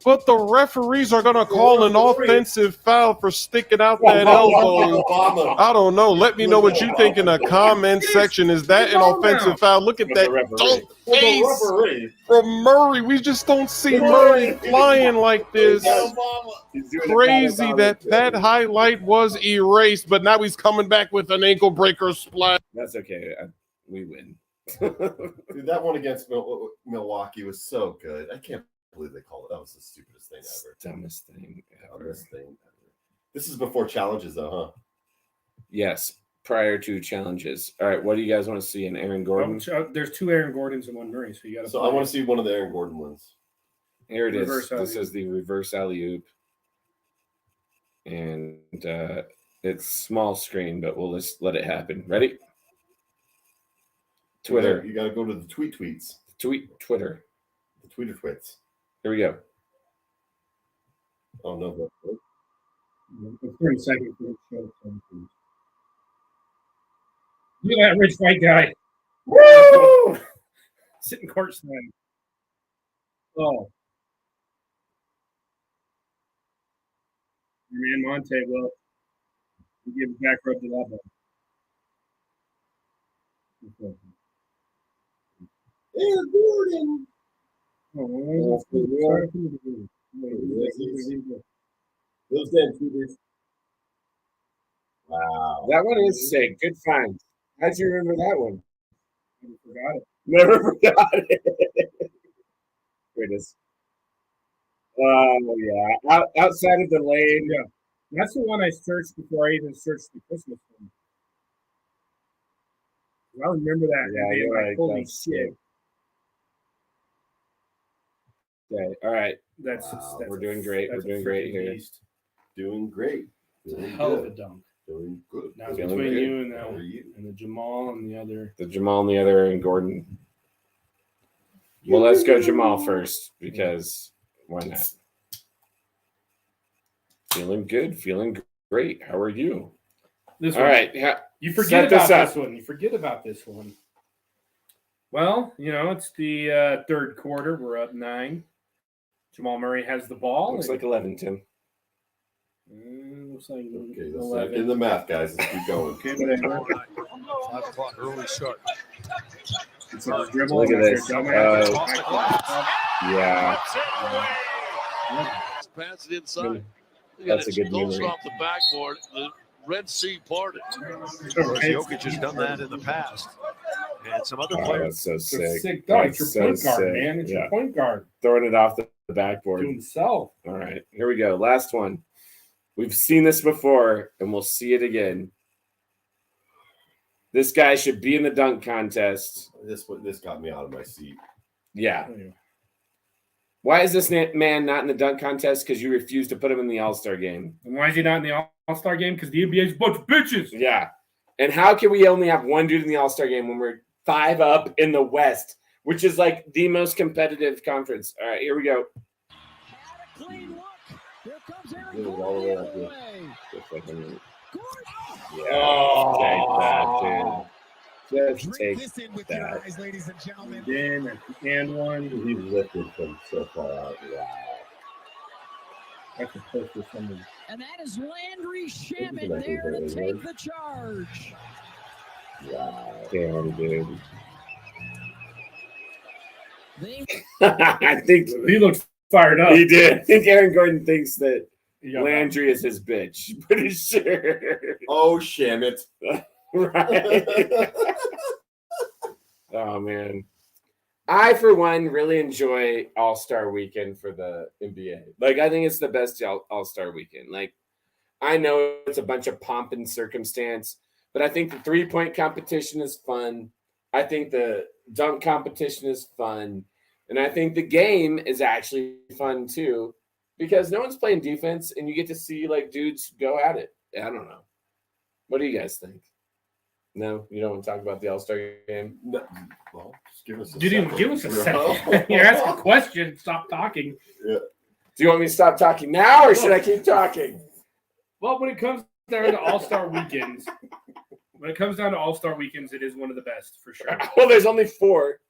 G: But the referees are going to call an offensive foul for sticking out that elbow.
B: Obama.
G: I don't know. Let me know what you think in the comment section. Is that an offensive foul? Look at
A: With the
G: that
A: referee.
G: dunk
B: Well, the
G: face
B: referee.
G: from Murray. We just don't see Murray flying like this.
B: Obama.
A: He's doing it
G: Crazy
A: all
G: that
A: about
G: that
A: it.
G: highlight was erased, but now he's coming back with an ankle breaker splash.
A: That's okay. We win.
B: Dude, that one against Milwaukee was so good. I can't believe they called it. That was the stupidest thing ever.
A: Dumbest thing ever.
B: Dumbest thing ever. This is before challenges, though, huh?
A: Yes, prior to challenges. All right, what do you guys want to see in Aaron Gordon?
C: There's 2 Aaron Gordons and 1 Murray, so you got to.
B: So I want to see one of the Aaron Gordon ones.
A: Here it is.
C: Reverse
A: This
C: alley-oop.
A: is the reverse alley-oop. And it's small screen, but we'll just let it happen. Ready? Twitter.
B: You got to go to the tweets.
A: Twitter.
B: The Twitter twits.
A: Here we go.
B: Oh, no. But,
C: 30 seconds. Look at that rich white guy. Woo! Sitting courtside. Oh. Your man Monte will give a back rub to that one.
B: Aaron Gordon.
C: Oh,
B: Those damn tweeters. Wow.
A: That one is sick. Good find. How'd you remember that one?
C: forgot it.
A: Never forgot it. Here it is. Oh, yeah. Outside of the lane.
C: Yeah. That's the one I searched before I even searched the Christmas one. I remember that.
A: Yeah,
C: and being
A: you're
C: like,
A: right.
C: holy
A: That's
C: shit.
A: Okay. All right.
C: That's
A: We're doing great. We're doing great here.
B: Doing great.
C: It's a
B: Doing
C: hell of a
B: good.
C: dunk.
B: Doing good.
C: Now it's
A: Feeling
C: between
A: good.
C: you and
B: How are you?
C: the Jamal and the other.
A: The Jamal and the other and Gordon. Well, let's go Jamal first because why not? Feeling good. Feeling great. How are you?
C: This
A: All
C: one.
A: right. Yeah.
C: You forget
A: Set this
C: about
A: up.
C: this one. You forget about this one. Well, it's the third quarter. We're up 9. Jamal Murray has the ball.
A: Looks like 11, Tim.
C: Looks like
B: Okay, let's
C: 11.
B: in the math, guys. Let's keep going.
C: Okay, whatever.
E: 5 o'clock early start.
C: It's a dribble.
A: Look at
C: That's
A: this.
C: your dumbass.
A: Yeah.
E: Pass it inside.
A: That's a good
E: Goes
A: memory.
E: off the backboard. The Red Sea parted.
C: Jokic
F: has done that in the past. And some other
A: Oh, that's so
C: It's a
A: sick.
C: sick dunk. It's
A: That's
C: your point
A: so
C: guard,
A: sick.
C: man. It's
A: Yeah.
C: your point guard.
A: Throwing it off the backboard.
C: To himself.
A: All right, here we go. Last one. We've seen this before, and we'll see it again. This guy should be in the dunk contest.
B: This got me out of my seat.
A: Yeah. Why is this man not in the dunk contest? Because you refuse to put him in the All-Star game.
C: And why is he not in the All-Star game? Because the NBA is a bunch of bitches.
A: Yeah. And how can we only have one dude in the All-Star game when we're 5 up in the West which is like the most competitive conference. All right, here we go.
F: Had a clean look. Here comes Aaron
B: This is
F: Gordon
B: all the way
F: the
B: up
F: other
B: here.
F: way.
B: Just like
F: Gordon.
A: Yeah, just take
E: Drink this in with
A: that.
E: your eyes, ladies and gentlemen.
C: Then and one.
B: he's lifted from so far out. Wow.
C: That's a post for somebody.
F: And that is Landry Shamet
B: Look at
F: there to
B: that,
F: take the charge.
B: Wow.
A: Damn, dude.
F: They
A: I think
C: He looked fired up.
A: he did. I think Aaron Gordon thinks that
C: He got
A: Landry is his bitch. Pretty sure.
B: Oh, Shamit.
A: Right. Oh man. I, for one, really enjoy All-Star Weekend for the NBA. Like, I think it's the best All-Star Weekend. Like, I know it's a bunch of pomp and circumstance, but I think the three-point competition is fun. I think the dunk competition is fun. And I think the game is actually fun, too, because no one's playing defense, and you get to see, like, dudes go at it. I don't know. What do you guys think? No, you don't want to talk about the All-Star game?
B: No. Well, just give us a
C: You didn't
B: second.
C: give us a second. You're asking a question. Stop talking.
A: Do you want me to stop talking now, or should I keep talking?
C: Well, when it comes down to All-Star weekends, it is one of the best for sure.
A: Well, there's only 4.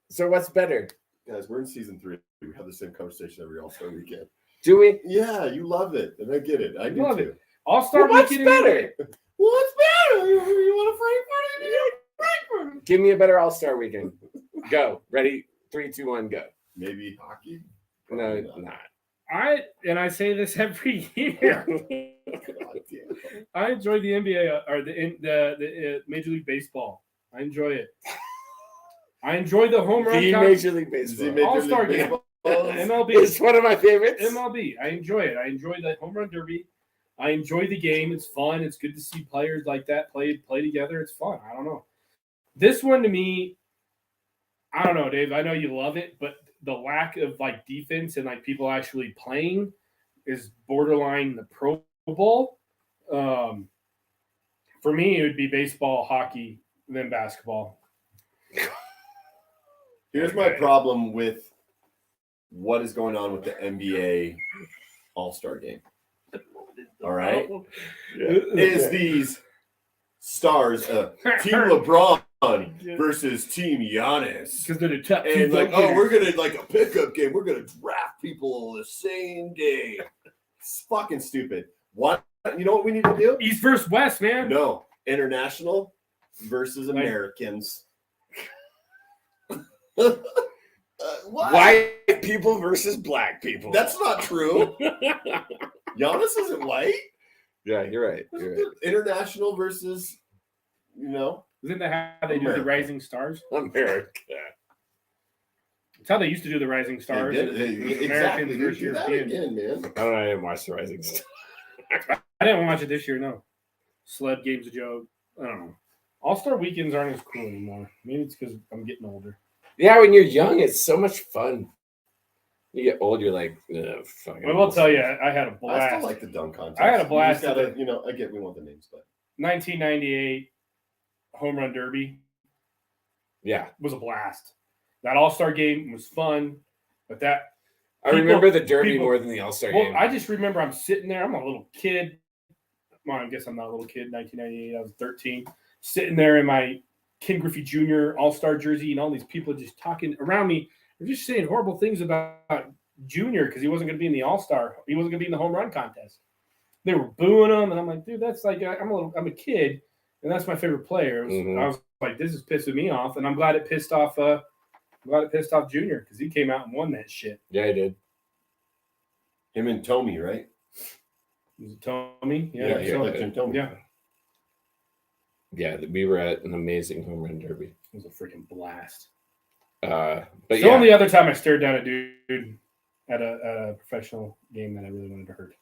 A: So what's better?
B: Guys, we're in season 3. We have the same conversation every All-Star weekend.
A: Do we?
B: Yeah, you love it. And I get it. I do
C: Love
B: too.
C: All-Star
A: What's
C: weekend.
A: better?
B: What's better? You want to Frankfurt?
A: Give me a better All-Star weekend. Go. Ready? 3, 2, 1, go.
B: Maybe hockey?
A: No,
B: Probably
A: not.
C: I say this every year.
B: God damn.
C: I enjoy the NBA or the Major League Baseball. I enjoy it. I enjoy the home run.
A: The Major League Baseball.
B: Major
C: All-Star
B: League
C: game.
B: Baseball?
C: MLB.
A: It's one of my favorites.
C: MLB. I enjoy it. I enjoy the home run derby. I enjoy the game. It's fun. It's good to see players like that play together. It's fun. I don't know. This one to me, I don't know, Dave. I know you love it, but the lack of like defense and like people actually playing is borderline the Pro Bowl. For me, it would be baseball, hockey, then basketball.
B: Here's my problem with what is going on with the NBA All-Star game. All right? Is these stars, Team LeBron versus Team Giannis.
C: Because they're the top
B: And like, oh, we're going to, like a pickup game. We're going to draft people the same day. It's fucking stupid. What? You know what we need to do?
C: East versus West, man.
B: No. International versus Americans. What?
A: White people versus black people.
B: That's not true. Giannis isn't white.
A: Yeah, you're right. You're right.
B: International versus,
C: Isn't that how they do the
B: America.
C: Rising Stars?
A: America.
C: It's how they used to do the Rising Stars.
B: Exactly.
C: Americans
B: Do
C: versus
B: that
C: Europeans.
B: again, man.
A: I don't know. I didn't watch the Rising Star.
C: I didn't watch it this year, no. Sled game's a joke. I don't know. All-Star weekends aren't as cool anymore. Maybe it's because I'm getting older.
A: Yeah, when you're young, it's so much fun. You get old, you're like, fucking.
C: I will tell you, I had a
B: I
C: blast.
B: still like the dunk contest.
C: I had a blast
B: You just
C: at
B: gotta, I get we want the names, but
C: 1998 home run derby
A: Yeah.
C: was a blast. That All-Star game was fun, but
A: I remember the Derby more than the All-Star game.
C: I just remember I'm sitting there. I'm a little kid. Well, I guess I'm not a little kid. 1998, I was 13. Sitting there in my Ken Griffey Jr. All-Star jersey, and all these people just talking around me. They're just saying horrible things about Junior because he wasn't going to be in the All-Star. He wasn't going to be in the home run contest. They were booing him, and I'm like, dude, that's like I'm a kid, and that's my favorite player. I was like, this is pissing me off, and I'm glad it pissed off. Junior because he came out and won that shit.
A: Yeah, he did.
B: him and Tommy, right?
C: Was it Tommy?
B: Yeah, Tommy.
C: Yeah.
A: Yeah, we were at an amazing home run derby.
C: It was a freaking blast.
A: But
C: the
A: yeah,
C: only other time I stared down a dude at a professional game that I really wanted to hurt.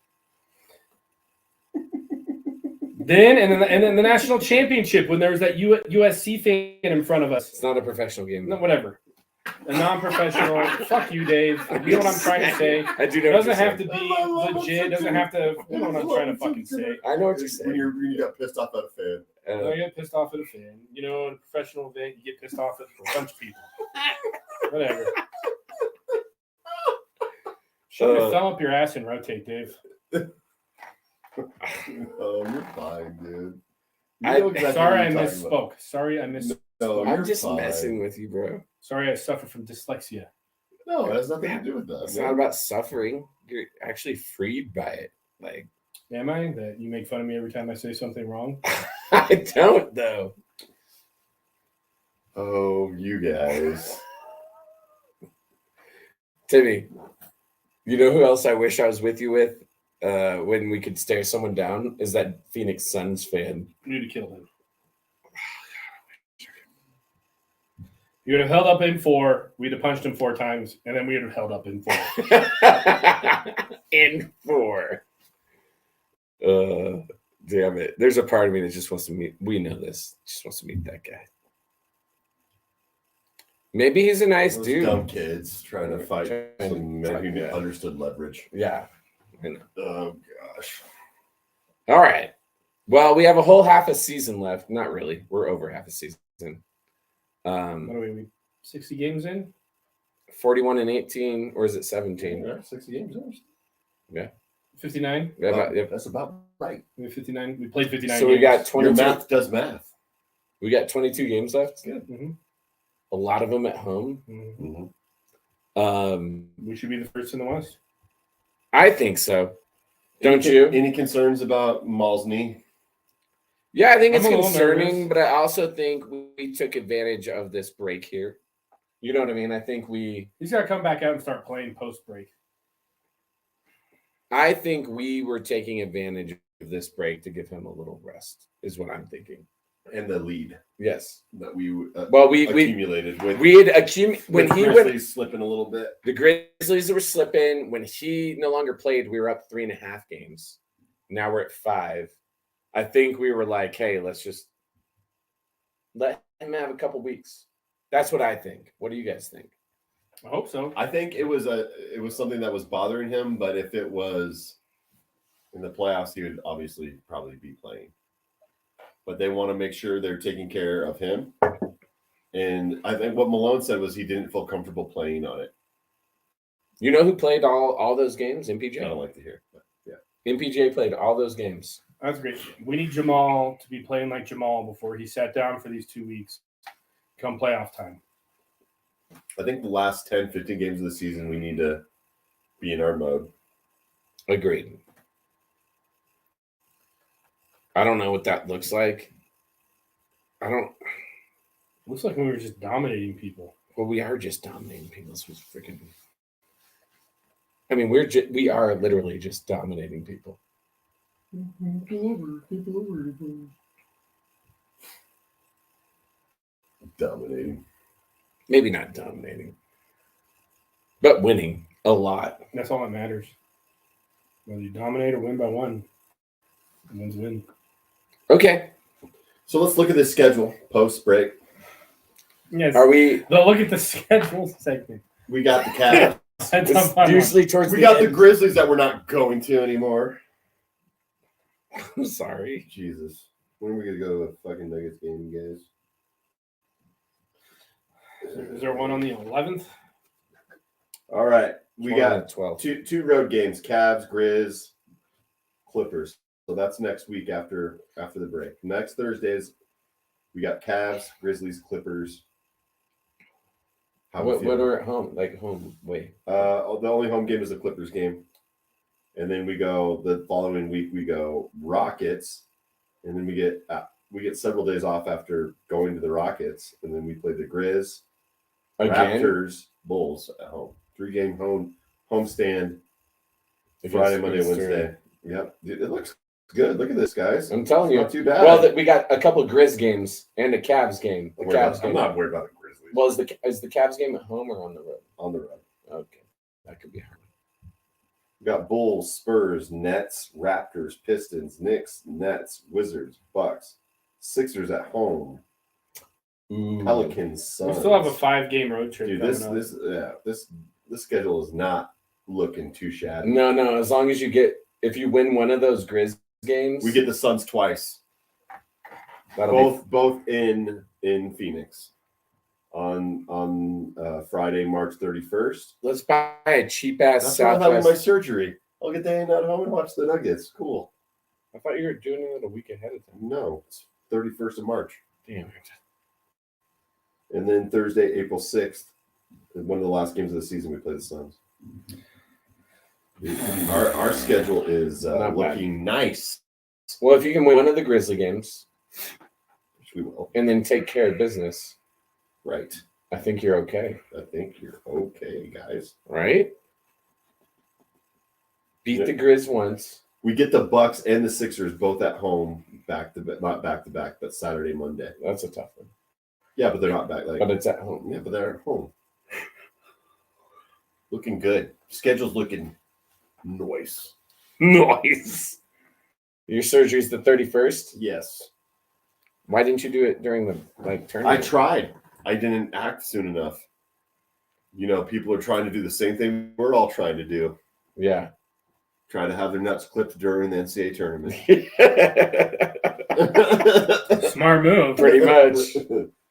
C: And then the national championship when there was that USC fan in front of us.
A: it's not a professional game.
C: No, whatever. a non-professional. Fuck you, Dave. You know what I'm trying to say.
A: I do know.
C: It
A: what
C: doesn't
A: you're
C: have
A: saying.
C: to be legit. It doesn't have to. You know what I'm trying to fucking say.
A: I know what you're
B: When
A: saying.
B: you got pissed off at a fan.
C: You get pissed off at a fan. You know, in a professional event, you get pissed off at a bunch of people. Whatever. Shove your thumb up your ass and rotate, Dave.
B: Oh, you're fine, dude.
C: Sorry, I misspoke. Sorry, I misspoke.
B: No,
A: I'm just
B: fine.
A: messing with you, bro.
C: Sorry, I suffer from dyslexia.
B: No, it has nothing to do with that.
A: It's
B: man.
A: not about suffering. You're actually freed by it. Like,
C: am I? That you make fun of me every time I say something wrong?
A: I don't though.
B: Oh, you guys.
A: Timmy, you know who else I wish I was with you with when we could stare someone down? Is that Phoenix Suns fan.
C: You need to kill him. You would have held up in 4. We'd have punched him 4 times, and then we would have held up in 4.
A: In 4. Damn it. There's a part of me that just wants to meet. We know this. Just wants to meet that guy. Maybe he's a nice
B: Those
A: dude.
B: dumb kids trying to fight
A: Trying to
B: some men who
A: fight, yeah.
B: understood leverage.
A: Yeah. I know.
B: Oh, gosh.
A: All right. Well, we have a whole half a season left. Not really. We're over half a season.
C: What are we 60 games in?
A: 41 and 18, or is it 17?
B: Yeah, 60 games.
A: Yeah.
C: 59?
A: Yeah,
B: That's about right.
C: We 59. We played 59
A: So
C: games.
A: we got
B: Your
A: 22.
B: math does math.
A: We got 22 games left.
B: Good.
C: Mm-hmm.
A: A lot of them at home.
B: Mm-hmm.
C: We should be the first in the West.
A: I think so. Don't you?
B: Any concerns about Maul's knee?
A: Yeah, I think it's
C: I'm a little
A: concerning,
C: nervous.
A: but I also think we took advantage of this break here. You know what I mean? I think
C: He's got to come back out and start playing post break.
A: we were taking advantage of this break to give him a little rest, is what I'm thinking.
B: And the lead
A: Yes.
B: that we
A: we
B: accumulated with.
A: we had accumulated when
B: with
A: he
B: Grizzlies
A: went.
B: slipping a little bit.
A: The Grizzlies were slipping. When he no longer played, we were up 3.5 games. Now we're at 5. I think we were like, hey, let's just let him have a couple weeks. That's what I think. What do you guys think?
C: I hope so.
B: I think it was something that was bothering him, but if it was in the playoffs, he would obviously probably be playing. But they want to make sure they're taking care of him. And I think what Malone said was he didn't feel comfortable playing on it.
A: You know who played all those games? MPJ.
B: I don't like to hear. But yeah.
A: MPJ played all those games.
C: That's great. We need Jamal to be playing like Jamal before he sat down for these 2 weeks come playoff time.
B: I think the last 10, 15 games of the season, we need to be in our mode.
A: Agreed. I don't know what that looks like.
C: Looks like we were just dominating people.
A: Well, we are just dominating people. This was freaking. I mean, we are literally just dominating people.
B: Dominating.
A: Maybe not dominating, but winning a lot.
C: That's all that matters. Whether you dominate or win by 1, wins win.
A: Okay.
B: So let's look at the schedule post break.
C: Yes.
A: Are we?
C: No, look at the schedule segment.
B: We got the Cavs.
C: That's
A: It's
C: not
A: usually towards
B: We
A: the
B: got the
A: end.
B: Grizzlies that we're not going to anymore.
A: I'm sorry.
B: Jesus. When are we going to go to a fucking Nuggets game, you guys?
C: Is there one on the 11th?
B: All right. We got
A: 12.
B: two road games, Cavs, Grizz, Clippers. So that's next week after the break. Next Thursdays, we got Cavs, Grizzlies, Clippers. How we
A: What
B: feeling?
A: are at home? Like home? Wait.
B: The only home game is the Clippers game. And then we go the following week, we go Rockets. And then we get several days off after going to the Rockets. And then we play the Grizz,
A: Again?
B: Raptors, Bulls at home. 3-game home stand.
A: Against
B: Friday, Monday,
A: Eastern.
B: Wednesday. Yep. Dude, it looks good. Look at this, guys.
A: I'm telling
B: It's
A: you.
B: not too bad.
A: Well, we got a couple Grizz games and a Cavs game. The
B: I'm worried
A: Cavs
B: about- I'm
A: game.
B: not worried about the Grizzlies.
A: Well, is the Cavs game at home or on the road?
B: On the road.
A: Okay. That could be hard.
B: We got Bulls, Spurs, Nets, Raptors, Pistons, Knicks, Nets, Wizards, Bucks, Sixers at home.
A: Ooh.
B: Pelicans.
C: We
B: Suns.
C: still have a 5-game road trip.
B: Dude,
C: coming up.
B: this schedule is not looking too shabby.
A: No. As long as if you win one of those Grizz games,
B: We get the Suns twice. Both in Phoenix on Friday, March 31st.
A: Let's buy a cheap ass
B: That's where I'm having my
A: Southwest.
B: surgery. I'll get the hang out home and watch the Nuggets. Cool.
A: I thought you were doing it a week ahead of time.
B: No, it's 31st of March.
A: Damn it.
B: And then Thursday, April 6th, one of the last games of the season, we play the Suns. Our schedule is looking nice.
A: Well, if you can win one of the Grizzly games,
B: Which we will.
A: and then take care of business,
B: Right.
A: I think you're okay.
B: I think you're okay, guys.
A: Right? Beat the Grizz once.
B: We get the Bucks and the Sixers both at home, not back to back, but Saturday, Monday.
A: That's a tough one.
B: Yeah, but they're not back.
A: But it's at home.
B: Yeah, but they're at home. Looking good. Schedule's looking nice.
A: Nice. Your surgery's the 31st?
B: Yes.
A: Why didn't you do it during the
B: I
A: tournament?
B: tried. I didn't act soon enough. People are trying to do the same thing we're all trying to do.
A: Yeah.
B: Try to have their nuts clipped during the NCAA tournament.
C: Smart move.
A: Pretty much.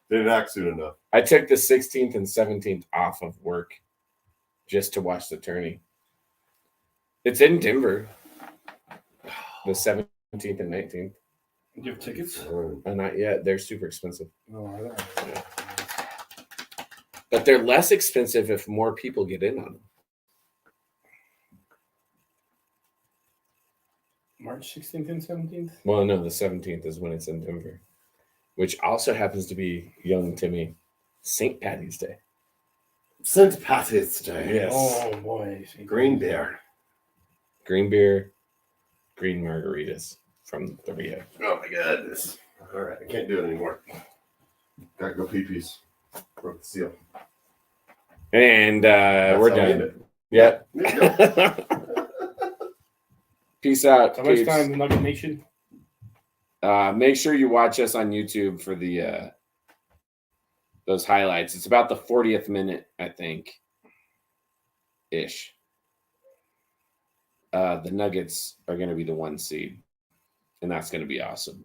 B: Didn't act soon enough.
A: I took the 16th and 17th off of work just to watch the tourney. It's in Denver. The 17th and 19th.
C: Do you have tickets?
A: Not yet. They're super expensive.
C: Oh, are they?
A: But they're less expensive if more people get in on them.
C: March 16th and 17th?
A: Well, no, the 17th is when it's in Denver, which also happens to be young Timmy St. Patty's Day.
B: St. Patty's Day.
A: Yes.
C: Oh, boy.
B: Green beer.
A: Green beer, green margaritas from the Rio.
B: Oh my goodness. All right, I can't do it anymore. Gotta go pee-pees. Broke the seal.
A: And
B: That's
A: we're
B: how I end
A: done.
B: it.
A: Yep. Peace out.
C: So much
A: peeps.
C: time, Nugget Nation.
A: Make sure you watch us on YouTube for the those highlights. It's about the 40th minute, I think, ish. The Nuggets are going to be the 1 seed, and that's going to be awesome.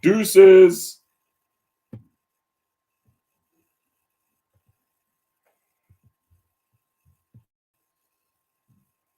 A: Deuces.